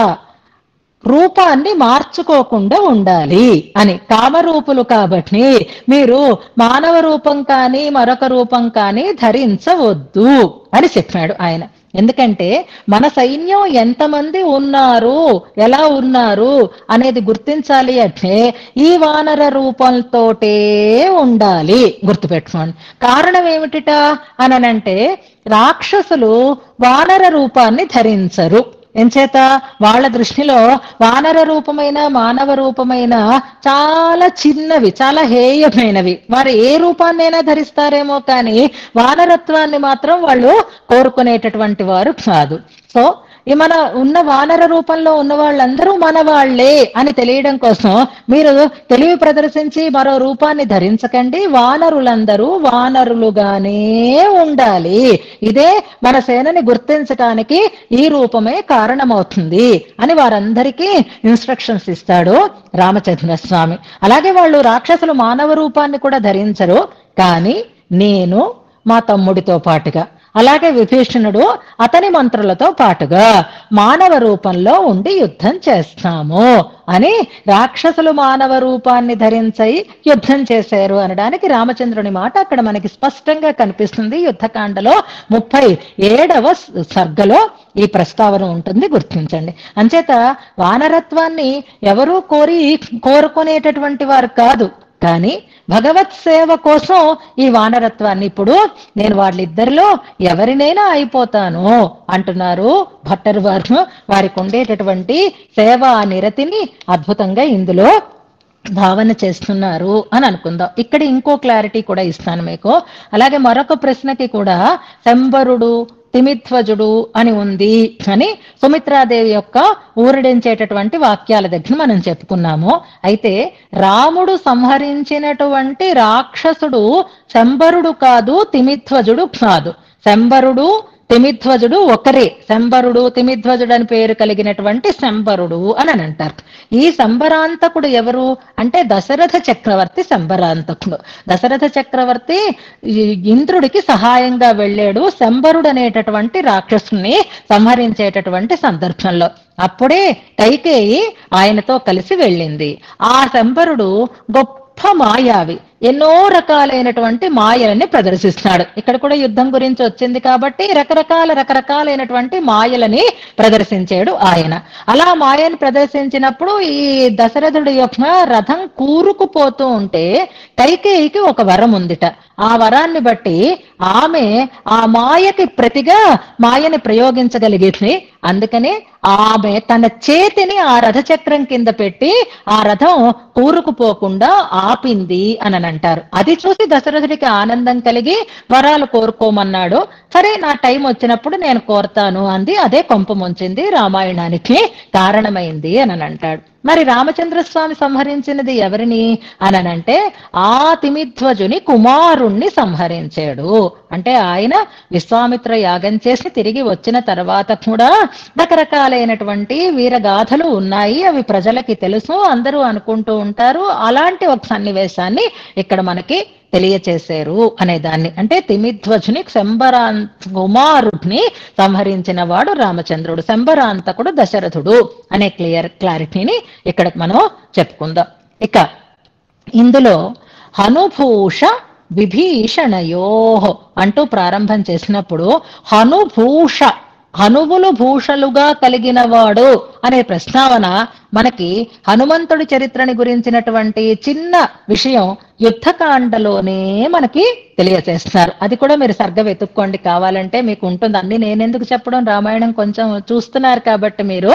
రూపాన్ని మార్చుకోకుండా ఉండాలి అని. కామరూపులు కాబట్టి మీరు మానవ రూపం కానీ మరొక రూపం కానీ ధరించవద్దు అని చెప్పాడు ఆయన. ఎందుకంటే మన సైన్యం ఎంతమంది ఉన్నారు, ఎలా ఉన్నారు అనేది గుర్తించాలి అంటే ఈ వానర రూపంతోటే ఉండాలి, గుర్తుపెట్టుకోండి. కారణం ఏమిటిట అనంటే, రాక్షసులు వానర రూపాన్ని ధరించరు. ఎంచేత వాళ్ళ దృష్టిలో వానర రూపమైన మానవ రూపమైన చాలా చిన్నవి, చాలా హేయమైనవి. వారు ఏ రూపాన్నైనా ధరిస్తారేమో కానీ వానరత్వాన్ని మాత్రం వాళ్ళు కోరుకునేటటువంటి వారు కాదు. సో ఈ మన ఉన్న వానర రూపంలో ఉన్న వాళ్ళందరూ మన వాళ్లే అని తెలియడం కోసం మీరు తెలివి ప్రదర్శించి మరో రూపాన్ని ధరించకండి, వానరులందరూ వానరులుగానే ఉండాలి, ఇదే మన సేనని గుర్తించటానికి ఈ రూపమే కారణమవుతుంది అని వారందరికీ ఇన్స్ట్రక్షన్స్ ఇస్తాడు రామచంద్ర స్వామి. అలాగే వాళ్ళు రాక్షసులు మానవ రూపాన్ని కూడా ధరించరు, కానీ నేను మా తమ్ముడితో పాటుగా, అలాగే విభీషణుడు అతని మంత్రులతో పాటుగా మానవ రూపంలో ఉండి యుద్ధం చేస్తాము అని, రాక్షసులు మానవ రూపాన్ని ధరించై యుద్ధం చేశారు అనడానికి రామచంద్రుని మాట అక్కడ మనకి స్పష్టంగా కనిపిస్తుంది. యుద్ధకాండలో 37వ సర్గలో ఈ ప్రస్తావన ఉంటుంది, గుర్తించండి. అంచేత వానరత్వాన్ని ఎవరూ కోరుకునేటటువంటి వారు కాదు, కానీ భగవత్ సేవ కోసం ఈ వానరత్వాన్ని ఇప్పుడు నేను వాళ్ళిద్దరిలో ఎవరినైనా అయిపోతాను అంటున్నారు భట్టరు వారు. వారికి ఉండేటటువంటి సేవా నిరతిని అద్భుతంగా ఇందులో భావన చేస్తున్నారు అని అనుకుందాం. ఇక్కడ ఇంకో క్లారిటీ కూడా ఇస్తాను మీకు. అలాగే మరొక ప్రశ్నకి కూడా శంబరుడు తిమిధ్వజుడు అని ఉంది అని సుమిత్రాదేవి యొక్క ఊరడించేటటువంటి వాక్యాల దగ్గర మనం చెప్పుకున్నాము. అయితే రాముడు సంహరించినటువంటి రాక్షసుడు శంబరుడు కాదు, తిమిధ్వజుడు కాదు. శంబరుడు తిమిధ్వజుడు ఒకరే. శంబరుడు తిమిధ్వజుడు అని పేరు కలిగినటువంటి శంబరుడు అని అంటారు. ఈ శంబరాంతకుడు ఎవరు అంటే దశరథ చక్రవర్తి శంబరాంతకుడు. దశరథ చక్రవర్తి ఇంద్రుడికి సహాయంగా వెళ్ళాడు శంబరుడు అనేటటువంటి రాక్షసుని సంహరించేటటువంటి సందర్భంలో. అప్పుడే కైకేయి ఆయనతో కలిసి వెళ్ళింది. ఆ శంబరుడు గొప్ప మాయావి, ఎన్నో రకాలైనటువంటి మాయలని ప్రదర్శిస్తున్నాడు. ఇక్కడ కూడా యుద్ధం గురించి వచ్చింది కాబట్టి రకరకాలైనటువంటి మాయలని ప్రదర్శించాడు ఆయన. అలా మాయని ప్రదర్శించినప్పుడు ఈ దశరథుడి యొక్క రథం కూరుకుపోతూ ఉంటే కైకేయికి ఒక వరం ఉందిట. ఆ వరాన్ని బట్టి ఆమె ఆ మాయకి ప్రతిగా మాయని ప్రయోగించగలిగింది. అందుకని ఆమె తన చేతిని ఆ రథచక్రం కింద పెట్టి ఆ రథం కూరుకుపోకుండా ఆపింది అని అంటారు. అది చూసి దశరథుడికి ఆనందం కలిగి వరాలు కోరుకోమన్నాడు. సరే, నా టైం వచ్చినప్పుడు నేను కోరతాను అంది. అదే కొంప ముంచింది, రామాయణానికి కారణమైంది అని అంటాడు. మరి రామచంద్ర స్వామి సంహరించినది ఎవరిని అనంటే ఆ తిమిధ్వజుని కుమారుణ్ణి సంహరించాడు. అంటే ఆయన విశ్వామిత్ర యాగం చేసి తిరిగి వచ్చిన తర్వాత కూడా రకరకాలైనటువంటి వీరగాథలు ఉన్నాయి, అవి ప్రజలకి తెలుసు, అందరూ అనుకుంటూ ఉంటారు. అలాంటి ఒక సన్నివేశాన్ని ఇక్కడ మనకి తెలియచేశారు అనేదాన్ని. అంటే తిమిధ్వజుని కుమారుడిని సంహరించిన వాడు రామచంద్రుడు, శంబరాంతకుడు దశరథుడు అనే క్లారిటీని ఇక్కడ మనం చెప్పుకుందాం. ఇక ఇందులో హనుభూష విభీషణయో అంటూ ప్రారంభం చేసినప్పుడు హనుభూష, హనువులు భూషలుగా కలిగిన వాడు అనే ప్రస్తావన మనకి హనుమంతుడి చరిత్రని గురించినటువంటి చిన్న విషయం యుద్ధకాండలోనే మనకి తెలియజేస్తారు. అది కూడా మీరు సరిగ్గా వెతుక్కోండి, కావాలంటే మీకు ఉంటుంది. అన్ని నేనెందుకు చెప్పడం, రామాయణం కొంచెం చూస్తున్నారు కాబట్టి మీరు.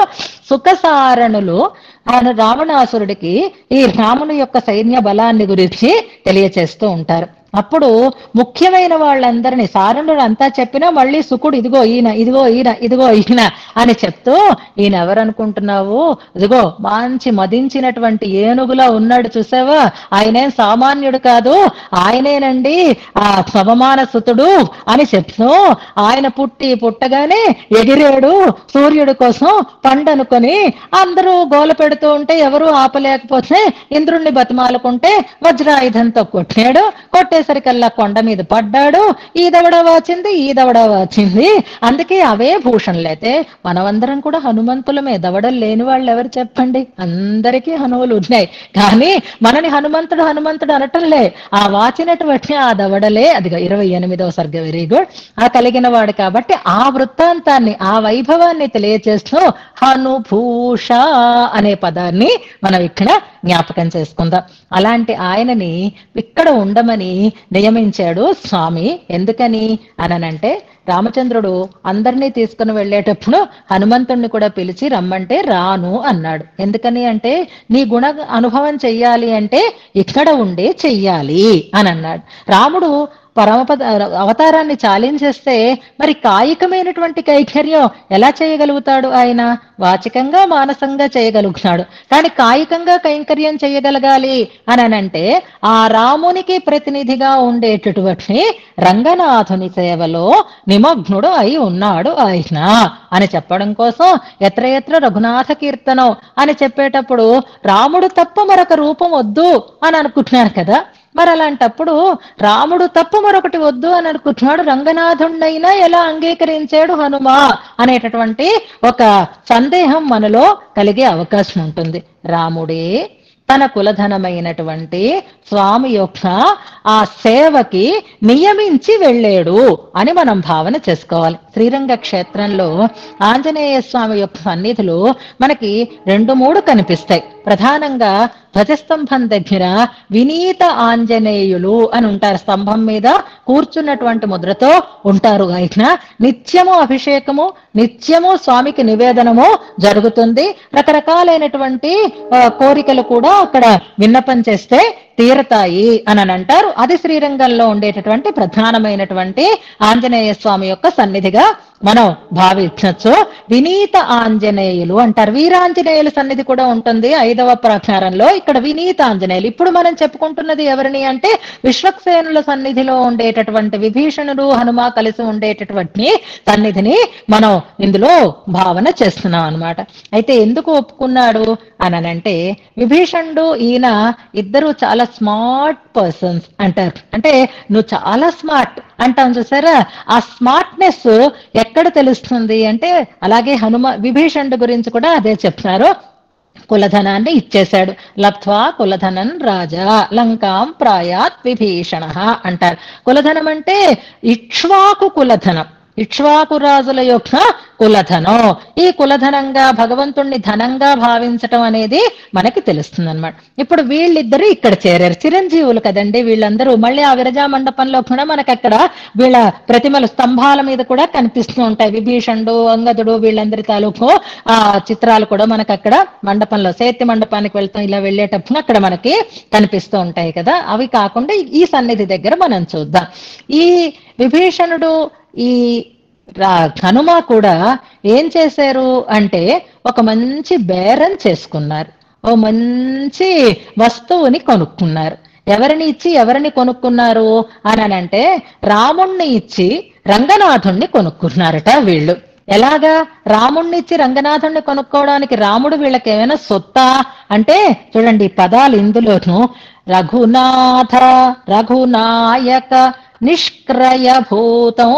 సుఖసారణులు ఆయన రావణాసురుడికి ఈ రాముని యొక్క సైన్య బలాన్ని గురించి తెలియచేస్తూ ఉంటారు. అప్పుడు ముఖ్యమైన వాళ్ళందరినీ సారణుడు అంతా చెప్పినా మళ్ళీ సుకుడు ఇదిగో ఈయన, ఇదిగో ఈయన, ఇదిగో ఈయన అని చెప్తూ, ఈయన ఎవరనుకుంటున్నావు, ఇదిగో మంచి మదించినటువంటి ఏనుగులా ఉన్నాడు చూసావా, ఆయనేం సామాన్యుడు కాదు, ఆయనేనండి ఆ పవమాన సుతుడు అని చెప్తూ, ఆయన పుట్టగానే ఎగిరాడు సూర్యుడి కోసం పండనుకొని అందరూ గోల పెడుతూ ఉంటే ఎవరూ ఆపలేకపోతే ఇంద్రుణ్ణి బతిమాలుకుంటే వజ్రాయుధంతో కొట్టాడు. కొట్టేసరికల్లా కొండ మీద పడ్డాడు. ఈ దవడ వాచింది, ఈ దవడ వాచింది. అందుకే అవే భూషణులైతే మనమందరం కూడా హనుమంతులమే. దవడలు లేని వాళ్ళు ఎవరు చెప్పండి, అందరికీ హనువులు ఉన్నాయి. కానీ మనని హనుమంతుడు హనుమంతుడు అనటంలే, ఆ వాచినటువంటి ఆ దవడలే, అదిగా 28వ సర్గ, వెరీ గుడ్, ఆ కలిగిన వాడు. కాబట్టి ఆ వృత్తాంతాన్ని, ఆ వైభవాన్ని తెలియచేస్తూ హనుభూష అనే పదాన్ని మనం ఇక్కడ జ్ఞాపకం చేసుకుందాం. అలాంటి ఆయనని ఇక్కడ ఉండమని నియమించాడు స్వామి. ఎందుకని అనంటే రామచంద్రుడు అందరినీ తీసుకుని వెళ్ళేటప్పుడు హనుమంతుణ్ణి కూడా పిలిచి రమ్మంటే రాను అన్నాడు. ఎందుకని అంటే నీ గుణ అనుభవం చెయ్యాలి అంటే ఇక్కడ ఉండే చెయ్యాలి అని అన్నాడు. రాముడు పరమపద అవతారాన్ని చాలించేస్తే మరి కాయికమైనటువంటి కైంకర్యం ఎలా చేయగలుగుతాడు ఆయన? వాచికంగా మానసంగా చేయగలుగుతున్నాడు, కానీ కాయికంగా కైంకర్యం చేయగలగాలి అని అంటే ఆ రామునికి ప్రతినిధిగా ఉండేటటువంటి రంగనాథుని సేవలో నిమగ్నుడు అయి ఉన్నాడు ఆయన అని చెప్పడం కోసం ఎత్ర ఎత్ర రఘునాథ కీర్తనం అని చెప్పేటప్పుడు రాముడు తప్ప మరొక రూపం వద్దు అని అనుకుంటున్నాను కదా. మరి అలాంటప్పుడు రాముడు తప్ప మరొకటి వద్దు అని అనుకుంటున్నాడు, రంగనాథుణ్ణైనా ఎలా అంగీకరించాడు హనుమ అనేటటువంటి ఒక సందేహం మనలో కలిగే అవకాశం ఉంటుంది. రాముడే తన కులధనమైనటువంటి స్వామి యొక్క ఆ సేవకి నియమించి వెళ్ళాడు అని మనం భావన చేసుకోవాలి. శ్రీరంగ క్షేత్రంలో ఆంజనేయ స్వామి యొక్క సన్నిధులు మనకి 2-3 కనిపిస్తాయి. ప్రధానంగా ధ్వజస్తంభం దగ్గర వినీత ఆంజనేయులు అని ఉంటారు. స్తంభం మీద కూర్చున్నటువంటి ముద్రతో ఉంటారు. ఆయన నిత్యము అభిషేకము, నిత్యము స్వామికి నివేదనము జరుగుతుంది. రకరకాలైనటువంటి కోరికలు కూడా అక్కడ విన్నపం చేస్తే తీరతాయి అని అంటారు. అది శ్రీరంగంలో ఉండేటటువంటి ప్రధానమైనటువంటి ఆంజనేయ స్వామి యొక్క సన్నిధిగా మనం భావించవచ్చు. వినీత ఆంజనేయులు అంటారు. వీరాంజనేయుల సన్నిధి కూడా ఉంటుంది 5వ ప్రాకారంలో. ఇక్కడ వినీత ఆంజనేయులు. ఇప్పుడు మనం చెప్పుకుంటున్నది ఎవరిని అంటే విశ్వక్సేనుల సన్నిధిలో ఉండేటటువంటి విభీషణుడు హనుమ కలిసి ఉండేటటువంటి సన్నిధిని మనం ఇందులో భావన చేస్తున్నాం అన్నమాట. అయితే ఎందుకు ఒప్పుకున్నాడు అనంటే విభీషణుడు ఈయన ఇద్దరు చాలా స్మార్ట్ పర్సన్స్ అంటారు. అంటే నువ్వు చాలా స్మార్ట్ అంటాం చూసారా, ఆ స్మార్ట్నెస్ ఎక్కడ తెలుస్తుంది అంటే అలాగే విభీషణుడు గురించి కూడా అదే చెప్తున్నారు. కులధనాన్ని ఇచ్చేశాడు. లబ్ధ్వా కులధనం రాజా లంకాం ప్రాయాత్ విభీషణ అంటారు. కులధనం అంటే ఇక్ష్వాకు కులధనం, ఇక్ష్వాకు రాజుల యొక్క కులధనం. ఈ కులధనంగా భగవంతుణ్ణి ధనంగా భావించటం అనేది మనకి తెలుస్తుంది అనమాట. ఇప్పుడు వీళ్ళిద్దరూ ఇక్కడ చేరారు, చిరంజీవులు కదండి వీళ్ళందరూ. మళ్ళీ ఆ విరజా మండపంలో కూడా మనకి అక్కడ వీళ్ళ ప్రతిమలు స్తంభాల మీద కూడా కనిపిస్తూ ఉంటాయి. విభీషణుడు, అంగదుడు వీళ్ళందరి తాలూకు ఆ చిత్రాలు కూడా మనకు అక్కడ మండపంలో శైత్య మండపానికి వెళ్తాం ఇలా వెళ్ళేటప్పుడు అక్కడ మనకి కనిపిస్తూ ఉంటాయి కదా. అవి కాకుండా ఈ సన్నిధి దగ్గర మనం చూద్దాం. ఈ విభీషణుడు ఈ హనుమ కూడా ఏం చేశారు అంటే ఒక మంచి బేరం చేసుకున్నారు, ఓ మంచి వస్తువుని కొనుక్కున్నారు. ఎవరిని ఇచ్చి ఎవరిని కొనుక్కున్నారు అంటే రాముణ్ణి ఇచ్చి రంగనాథుణ్ణి కొనుక్కున్నారట వీళ్ళు. ఎలాగా రాముణ్ణి ఇచ్చి రంగనాథుణ్ణి కొనుక్కోవడానికి రాముడు వీళ్ళకి ఏమైనా సొత్తా అంటే చూడండి ఈ పదాలు ఇందులోను రఘునాథ రఘునాయక నిష్క్రయభూతం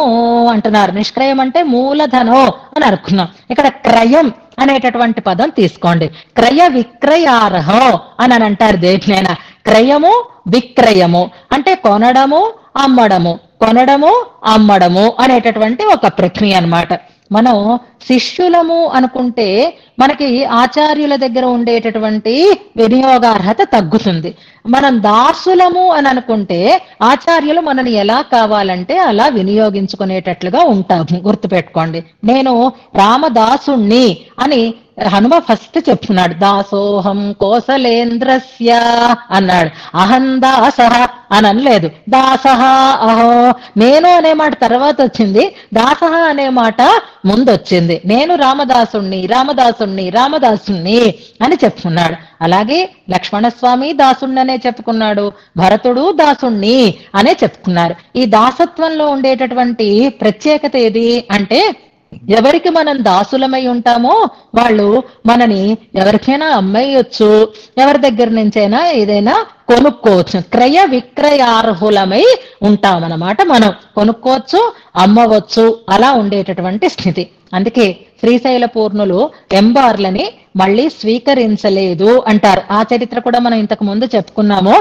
అంటున్నారు. నిష్క్రయం అంటే మూలధనం అని అనుకున్నాం. ఇక్కడ క్రయం అనేటటువంటి పదం తీసుకోండి. క్రయ విక్రయార్హం అని అంటారు దేనినైనా. క్రయము విక్రయము అంటే కొనడము అమ్మడము, కొనడము అమ్మడము అనేటటువంటి ఒక ప్రక్రియ అన్నమాట. మనం శిష్యులము అనుకుంటే మనకి ఆచార్యుల దగ్గర ఉండేటటువంటి వినియోగార్హత తగ్గుతుంది. మనం దాసులము అని అనుకుంటే ఆచార్యులు మనని ఎలా కావాలంటే అలా వినియోగించుకునేటట్లుగా ఉంటాము. గుర్తుపెట్టుకోండి. నేను రామదాసుణ్ణి అని హనుమ ఫస్ట్ చెప్తున్నాడు. దాసోహం కోసలేంద్రస్య అన్నాడు. అహం దాసః అని అనలేదు, దాసః అహో. నేను అనే మాట తర్వాత వచ్చింది, దాసః అనే మాట ముందొచ్చింది. నేను రామదాసుణ్ణి రామదాసుణ్ణి రామదాసుణ్ణి అని చెప్పుకున్నాడు. అలాగే లక్ష్మణస్వామి దాసుణ్ణి అనే చెప్పుకున్నాడు, భరతుడు దాసుణ్ణి అనే చెప్పుకున్నారు. ఈ దాసత్వంలో ఉండేటటువంటి ప్రత్యేకత ఏది అంటే ఎవరికి మనం దాసులమై ఉంటామో వాళ్ళు మనని ఎవరికైనా అమ్మేయొచ్చు, ఎవరి దగ్గర నుంచైనా ఏదైనా కొనుక్కోవచ్చు. క్రయ విక్రయార్హులమై ఉంటామన్నమాట. మనం కొనుక్కోవచ్చు, అమ్మవచ్చు, అలా ఉండేటటువంటి స్థితి. అందుకే శ్రీశైల పూర్ణులు ఎంబార్లని మళ్ళీ స్వీకరించలేదు అంటారు. ఆ చరిత్ర కూడా మనం ఇంతకు ముందు చెప్పుకున్నాము.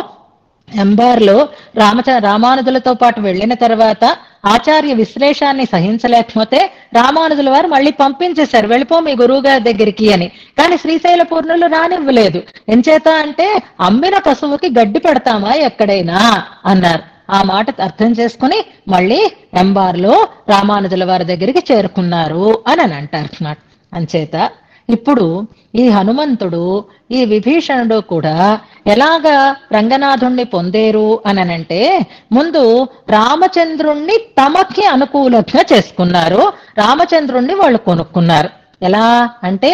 ఎంబార్లో రామానుజులతో పాటు వెళ్ళిన తర్వాత ఆచార్య విశ్లేషాన్ని సహించలేకపోతే రామానుజుల వారు మళ్ళీ పంపించేశారు, వెళ్ళిపో మీ గురువు గారి దగ్గరికి అని. కానీ శ్రీశైల పూర్ణులు రానివ్వలేదు. ఎంచేత అంటే అమ్మిన పశువుకి గడ్డి పెడతామా ఎక్కడైనా అన్నారు. ఆ మాట అర్థం చేసుకుని మళ్ళీ ఎంబార్లో రామానుజుల వారి దగ్గరికి చేరుకున్నారు అని అంటారు. అంచేత ఇప్పుడు ఈ హనుమంతుడు ఈ విభీషణుడు కూడా ఎలాగా రంగనాథుణ్ణి పొందేరు అనంటే ముందు రామచంద్రుణ్ణి తమకి అనుకూలంగా చేసుకున్నారు. రామచంద్రుణ్ణి వాళ్ళు కొనుక్కున్నారు. ఎలా అంటే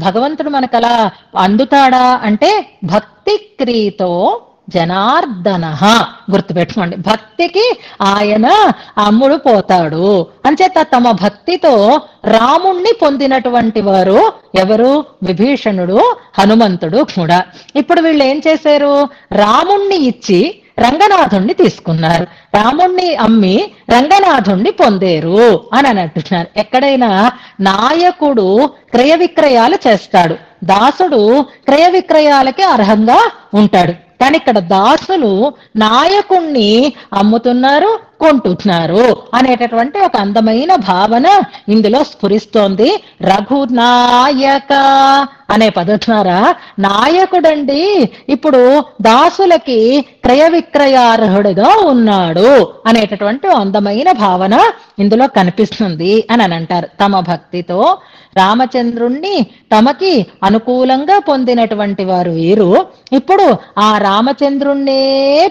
భగవంతుడు మనకలా అందుతాడా అంటే భక్తి క్రీతో జనార్దన. గుర్తుపెట్టుకోండి, భక్తికి ఆయన అమ్ముడు పోతాడు. అంచేత తమ భక్తితో రాముణ్ణి పొందినటువంటి వారు ఎవరు? విభీషణుడు, హనుమంతుడు కూడా. ఇప్పుడు వీళ్ళు ఏం చేశారు? రాముణ్ణి ఇచ్చి రంగనాథుణ్ణి తీసుకున్నారు. రాముణ్ణి అమ్మి రంగనాథుణ్ణి పొందేరు అని అంటున్నారు. ఎక్కడైనా నాయకుడు క్రయ విక్రయాలు చేస్తాడు, దాసుడు క్రయ విక్రయాలకి అర్హంగా ఉంటాడు. కానీ ఇక్కడ దాసులు నాయకుణ్ణి అమ్ముతున్నారు, కొంటున్నారు అనేటటువంటి ఒక అందమైన భావన ఇందులో స్ఫురిస్తోంది. రఘునాయక అనే పదం నాయకుడండి ఇప్పుడు దాసులకి క్రయ విక్రయార్హుడిగా ఉన్నాడు అనేటటువంటి అందమైన భావన ఇందులో కనిపిస్తుంది అని అంటారు. తమ భక్తితో రామచంద్రుణ్ణి తమకి అనుకూలంగా పొందినటువంటి వారు వీరు. ఇప్పుడు ఆ రామచంద్రుణ్ణే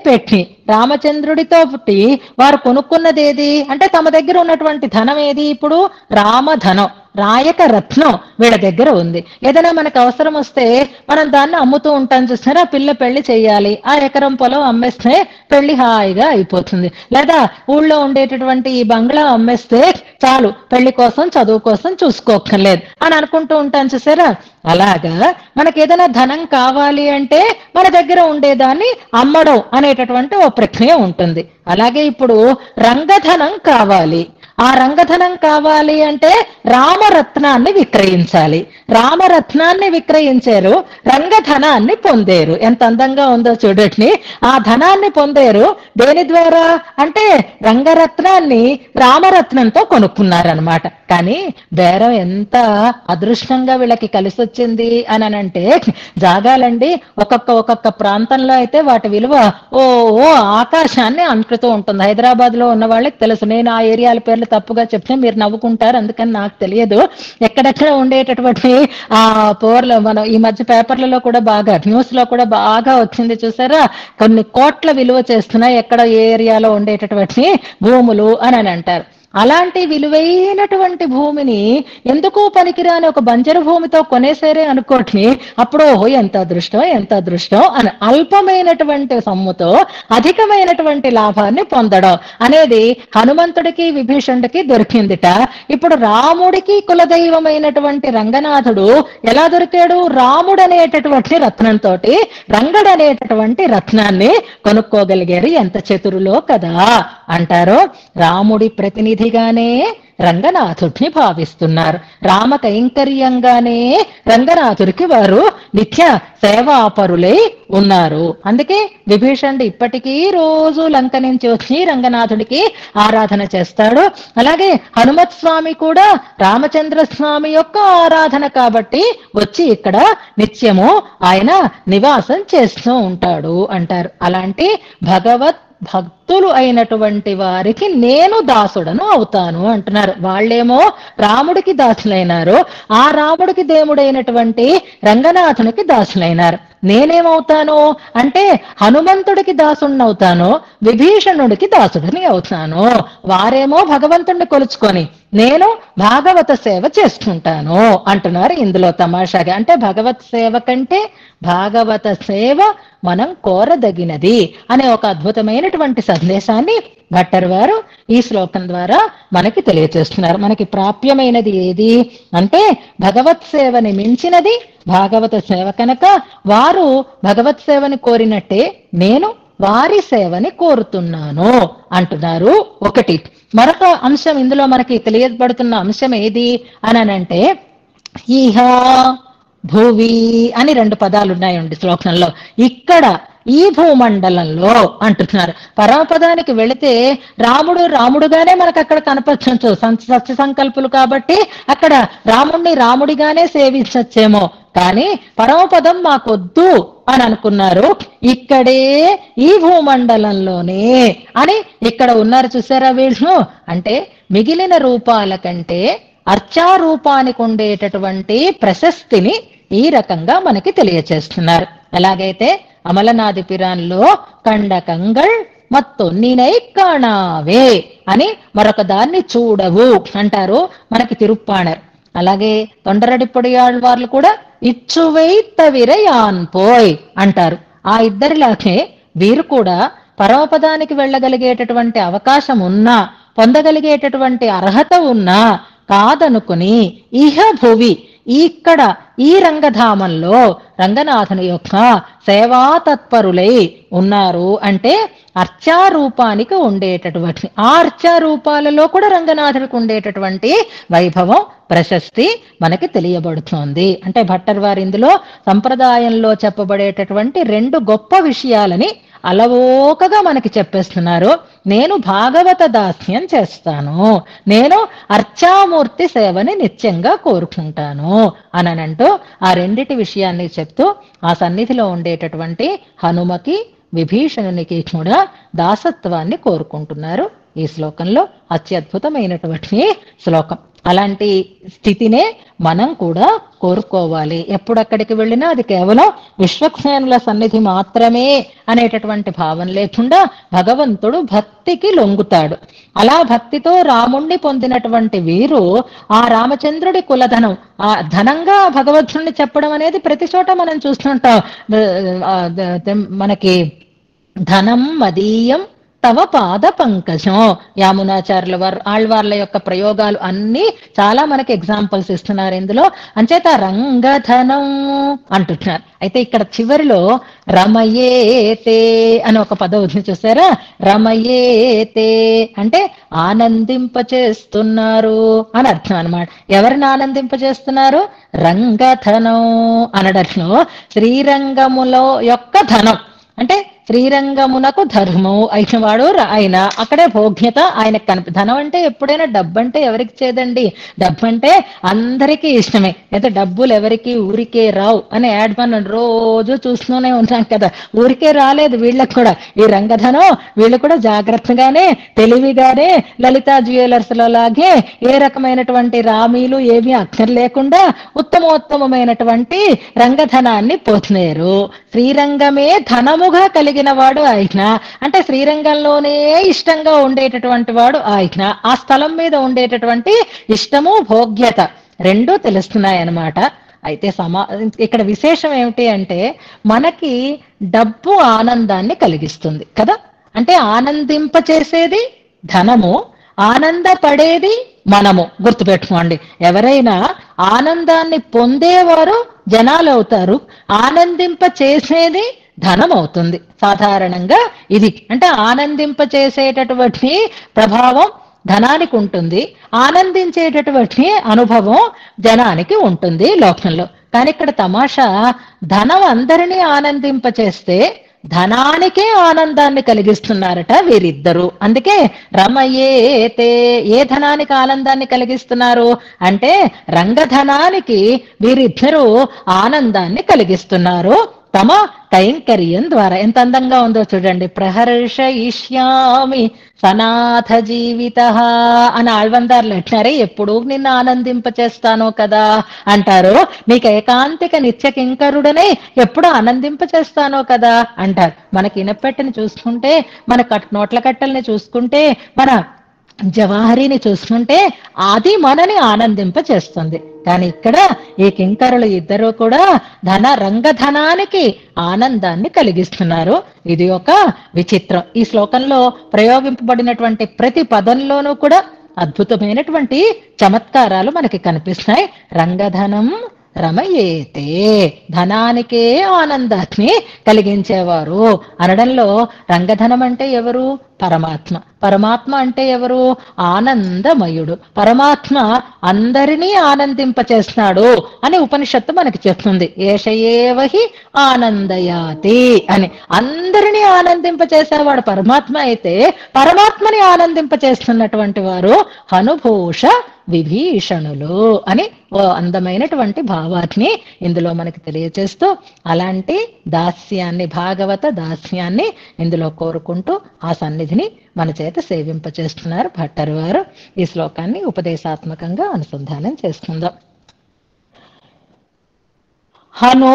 పెట్టి రామచంద్రుడితో పుట్టి వారు కొనుక్కున్నది ఏది అంటే తమ దగ్గర ఉన్నటువంటి ధనం ఏది? ఇప్పుడు రామధనం, రాయక రత్నం వీళ్ళ దగ్గర ఉంది. ఏదైనా మనకు అవసరం వస్తే మనం దాన్ని అమ్ముతూ ఉంటాం చూసినారా? పిల్ల పెళ్లి చేయాలి, ఆ ఎకరం పొలం అమ్మేస్తే పెళ్లి హాయిగా అయిపోతుంది. లేదా ఊళ్ళో ఉండేటటువంటి ఈ బంగ్లా అమ్మేస్తే చాలు, పెళ్లి కోసం చదువు కోసం చూసుకోక్కర్లేదు అని అనుకుంటూ ఉంటాం చూసారా? అలాగా మనకి ఏదైనా ధనం కావాలి అంటే మన దగ్గర ఉండేదాన్ని అమ్మడం అనేటటువంటి ఓ ప్రక్రియ ఉంటుంది. అలాగే ఇప్పుడు రంగధనం కావాలి. ఆ రంగధనం కావాలి అంటే రామరత్నాన్ని విక్రయించాలి. రామరత్నాన్ని విక్రయించారు, రంగధనాన్ని పొందేరు. ఎంత అందంగా ఉందో చూడండి. ఆ ధనాన్ని పొందేరు దేని ద్వారా అంటే రంగరత్నాన్ని రామరత్నంతో కొనుక్కున్నారనమాట. కానీ బేరం ఎంత అదృష్టంగా వీళ్ళకి కలిసి వచ్చింది అని అంటే జాగాలండి ఒక్కొక్క ప్రాంతంలో అయితే వాటి విలువ ఓ ఆకాశాన్ని అంటుతూ ఉంటుంది. హైదరాబాద్ లో ఉన్న వాళ్ళకి తెలుసు. నేను ఆ ఏరియాల పేర్లు తప్పుగా చెప్తే మీరు నవ్వుకుంటారు, అందుకని నాకు తెలియదు. ఎక్కడెక్కడ ఉండేటటువంటి ఆ పోర్లు మనం ఈ మధ్య పేపర్లలో కూడా బాగా న్యూస్ లో కూడా బాగా వచ్చింది చూసారా? కొన్ని కోట్ల విలువ చేస్తున్నాయి ఎక్కడ ఏ ఏరియాలో ఉండేటటువంటి భూములు అని అంటారు. అలాంటి విలువైనటువంటి భూమిని ఎందుకు పనికిరాని ఒక బంజరు భూమితో కొనేసారే అనుకోండి, అప్పుడు ఎంత అదృష్టం ఎంత అదృష్టం అని అల్పమైనటువంటి సొమ్ముతో అధికమైనటువంటి లాభాన్ని పొందడం అనేది హనుమంతుడికి విభీషణుడికి దొరికిందిట. ఇప్పుడు రాముడికి కులదైవమైనటువంటి రంగనాథుడు ఎలా దొరికాడు? రాముడు అనేటటువంటి రత్నంతో రంగడు అనేటటువంటి రత్నాన్ని కొనుక్కోగలిగారు. ఎంత చతురులో కదా అంటారు. రాముడి ప్రతినిధిగానే రంగనాథుడిని భావిస్తున్నారు. రామ కైంకర్యంగానే రంగనాథుడికి వారు నిత్య సేవాపరులై ఉన్నారు. అందుకే విభీషణుడు ఇప్పటికీ రోజు లంక నుంచి వచ్చి రంగనాథుడికి ఆరాధన చేస్తాడు. అలాగే హనుమత్ స్వామి కూడా రామచంద్ర స్వామి యొక్క ఆరాధన కాబట్టి వచ్చి ఇక్కడ నిత్యము ఆయన నివాసం చేస్తూ ఉంటాడు అంటారు. అలాంటి భక్తులు అయినటువంటి వారికి నేను దాసుడను అవుతాను అంటున్నారు. వాళ్ళేమో రాముడికి దాసులైనారు, ఆ రాముడికి దేవుడైనటువంటి రంగనాథునికి దాసులైనారు. నేనేమవుతాను అంటే హనుమంతుడికి దాసుడిని అవుతాను, విభీషణుడికి దాసుడిని అవుతాను. వారేమో భగవంతుడిని కొలుచుకొని నేను భాగవత సేవ చేసుకుంటాను అంటున్నారు ఇందులో తమాషాగా. అంటే భగవత్ సేవ కంటే భాగవత సేవ మనం కోరదగినది అనే ఒక అద్భుతమైనటువంటి సందేశాన్ని భట్టర్ వారు ఈ శ్లోకం ద్వారా మనకి తెలియచేస్తున్నారు. మనకి ప్రాప్యమైనది ఏది అంటే భగవత్ సేవని మించినది భాగవత సేవ కనుక వారు భగవత్ సేవని కోరినట్టే నేను వారి సేవని కోరుతున్నాను అంటున్నారు. ఒకటి. మరొక అంశం ఇందులో మనకి తెలియబడుతున్న అంశం ఏది అనంటే ఇహ భువి అని 2 పదాలు ఉన్నాయండి శ్లోకంలో. ఇక్కడ ఈ భూమండలంలో అంటున్నారు. పరమపదానికి వెళితే రాముడు రాముడుగానే మనకు అక్కడ కనపరచచ్చు. సత్య సంకల్పులు కాబట్టి అక్కడ రాముణ్ణి రాముడిగానే సేవించచ్చేమో, కానీ పరమపదం మాకొద్దు అని అనుకున్నారు. ఇక్కడే ఈ భూమండలంలోనే అని ఇక్కడ ఉన్నారు చూసారా వీళ్ళు. అంటే మిగిలిన రూపాల కంటే అర్చారూపానికి ఉండేటటువంటి ప్రశస్తిని ఈ రకంగా మనకి తెలియచేస్తున్నారు. ఎలాగైతే అమలనాది పిరాన్లో కండకంగళ్ మత్తొన్నినై కాణావే అని మరొక దాన్ని చూడవు అంటారు మనకి తిరుప్పాణర్. అలాగే తొండరడిప్పొడియాళ్వార్లు కూడా ఇచ్చువై తవిరయాన్ పోయ్ అంటారు. ఆ ఇద్దరిలాగే వీరు కూడా పరమపదానికి వెళ్ళగలిగేటటువంటి అవకాశం ఉన్నా, పొందగలిగేటటువంటి అర్హత ఉన్నా కాదనుకుని ఇహ భువి ఇక్కడ ఈ రంగధామంలో రంగనాథుని యొక్క సేవా తత్పరులై ఉన్నారు. అంటే అర్చారూపానికి ఉండేటటువంటి ఆ అర్చారూపాలలో కూడా రంగనాథునికి ఉండేటటువంటి వైభవం, ప్రశస్తి మనకి తెలియబడుతోంది. అంటే భట్టర్ వారు ఇందులో సంప్రదాయంలో చెప్పబడేటటువంటి రెండు గొప్ప విషయాలని అలవోకగా మనకి చెప్పేస్తున్నారు. నేను భాగవత దాస్యం చేస్తాను, నేను అర్చామూర్తి సేవని నిత్యంగా కోరుకుంటాను అనంటూ ఆ రెండిటి విషయాన్ని చెప్తూ ఆ సన్నిధిలో ఉండేటటువంటి హనుమకి విభీషణునికి కూడా దాసత్వాన్ని కోరుకుంటున్నారు. ఈ శ్లోకంలో అత్యద్భుతమైనటువంటి శ్లోకం. అలాంటి స్థితినే మనం కూడా కోరుకోవాలి. ఎప్పుడక్కడికి వెళ్ళినా అది కేవలం విశ్వక్సేనుల సన్నిధి మాత్రమే అనేటటువంటి భావం లేకుండా భగవంతుడు భక్తికి లొంగుతాడు. అలా భక్తితో రాముణ్ణి పొందినటువంటి వీరు ఆ రామచంద్రుడి కులధనం ఆ ధనంగా భగవంతుణ్ణి చెప్పడం అనేది ప్రతి చోట మనం చూస్తుంటాం. మనకి ధనం మదీయం తవ పాద పంకజం, యామునాచార్యుల ఆళ్వార్ల యొక్క ప్రయోగాలు అన్ని చాలా మనకి ఎగ్జాంపుల్స్ ఇస్తున్నారు ఇందులో. అంచేత రంగధనం అంటున్నారు. అయితే ఇక్కడ చివరిలో రమయేతే అని ఒక పదం ఉంది చూసారా? రమయేతే అంటే ఆనందింపచేస్తున్నారు అని అర్థం అనమాట. ఎవరిని ఆనందింపచేస్తున్నారు? రంగధనం అనడంలో శ్రీరంగములో యొక్క ధనం అంటే శ్రీరంగమునకు ధర్మం అయినవాడు ఆయన, అక్కడే భోగ్యత ఆయనకు ధనం అంటే ఎప్పుడైనా డబ్బు అంటే ఎవరికి చేదండి? డబ్బు అంటే అందరికీ ఇష్టమే. అయితే డబ్బులు ఎవరికి ఊరికే రావు అని యాడ్ మనం రోజు చూస్తూనే ఉంటాం కదా. ఊరికే రాలేదు వీళ్ళకి కూడా ఈ రంగధనం. వీళ్ళు కూడా జాగ్రత్తగానే తెలివిగానే లలితా జ్యువెలర్స్ లో లాగే ఏ రకమైనటువంటి రామీలు ఏమీ అక్కర్లేకుండా ఉత్తమోత్తమైనటువంటి రంగధనాన్ని పోతున్నారు. శ్రీరంగమే ధనముగా కలిగిన వాడు ఆయన. అంటే శ్రీరంగంలోనే ఇష్టంగా ఉండేటటువంటి వాడు ఆయన. ఆ స్థలం మీద ఉండేటటువంటి ఇష్టము భోగ్యత రెండూ తెలుస్తున్నాయి అన్నమాట. అయితే ఇక్కడ విశేషం ఏమిటి అంటే మనకి డబ్బు ఆనందాన్ని కలిగిస్తుంది కదా. అంటే ఆనందింపచేసేది ధనము, ఆనందపడేది మనము. గుర్తుపెట్టుకోండి, ఎవరైనా ఆనందాన్ని పొందేవారు జనాలు అవుతారు, ఆనందింప చేసేది ధనం అవుతుంది. సాధారణంగా ఇది అంటే ఆనందింప చేసేటటువంటి ప్రభావం ధనానికి ఉంటుంది, ఆనందించేటటువంటి అనుభవం జనానికి ఉంటుంది లోకంలో. కానీ ఇక్కడ తమాషా ధనం అందరినీ ఆనందింపచేస్తే ధనానికే ఆనందాన్ని కలిగిస్తున్నారట వీరిద్దరూ. అందుకే రమయేతే ఏ ధనానికి ఆనందాన్ని కలిగిస్తున్నారు అంటే రంగధనానికి వీరిద్దరూ ఆనందాన్ని కలిగిస్తున్నారు తమ కైంకర్యం ద్వారా. ఎంత అందంగా ఉందో చూడండి. ప్రహర్షయిష్యామి సనాథ జీవిత అని ఆళ్వందార్లు అంటున్నారే, ఎప్పుడూ నిన్ను ఆనందింపచేస్తాను కదా అంటారు. నీకు ఏకాంతిక నిత్య కింకరుడనే ఎప్పుడు ఆనందింపచేస్తానో కదా అంటారు. మనకి ఇనపెట్టని చూసుకుంటే, మన నోట్ల కట్టల్ని చూసుకుంటే, మన జవాహరిని చూసుకుంటే అది మనని ఆనందింప చేస్తుంది. కానీ ఇక్కడ ఈ కింకరులు ఇద్దరు కూడా రంగధనానికి ఆనందాన్ని కలిగిస్తున్నారు. ఇది ఒక విచిత్రం. ఈ శ్లోకంలో ప్రయోగింపబడినటువంటి ప్రతి పదంలోనూ కూడా అద్భుతమైనటువంటి చమత్కారాలు మనకి కనిపిస్తున్నాయి. రంగధనం రమయేతే ధనానికే ఆనందాన్ని కలిగించేవారు అనడంలో రంగధనం అంటే ఎవరు? పరమాత్మ. పరమాత్మ అంటే ఎవరు? ఆనందమయుడు. పరమాత్మ అందరినీ ఆనందింపచేస్తున్నాడు అని ఉపనిషత్తు మనకి చెప్తుంది. ఏషయేవహి ఆనందయాతి అని. అందరినీ ఆనందింపచేసేవాడు పరమాత్మ అయితే పరమాత్మని ఆనందింపచేస్తున్నటువంటి వారు హనుభూష విభీషణులు అని ఓ అందమైనటువంటి భావాన్ని ఇందులో మనకి తెలియచేస్తూ అలాంటి దాస్యాన్ని, భాగవత దాస్యాన్ని ఇందులో కోరుకుంటూ ఆ సన్నిధిని మన చేత సేవింపచేస్తున్నారు భట్టర్ వారు. ఈ శ్లోకాన్ని ఉపదేశాత్మకంగా అనుసంధానం చేసుకుందాం. హను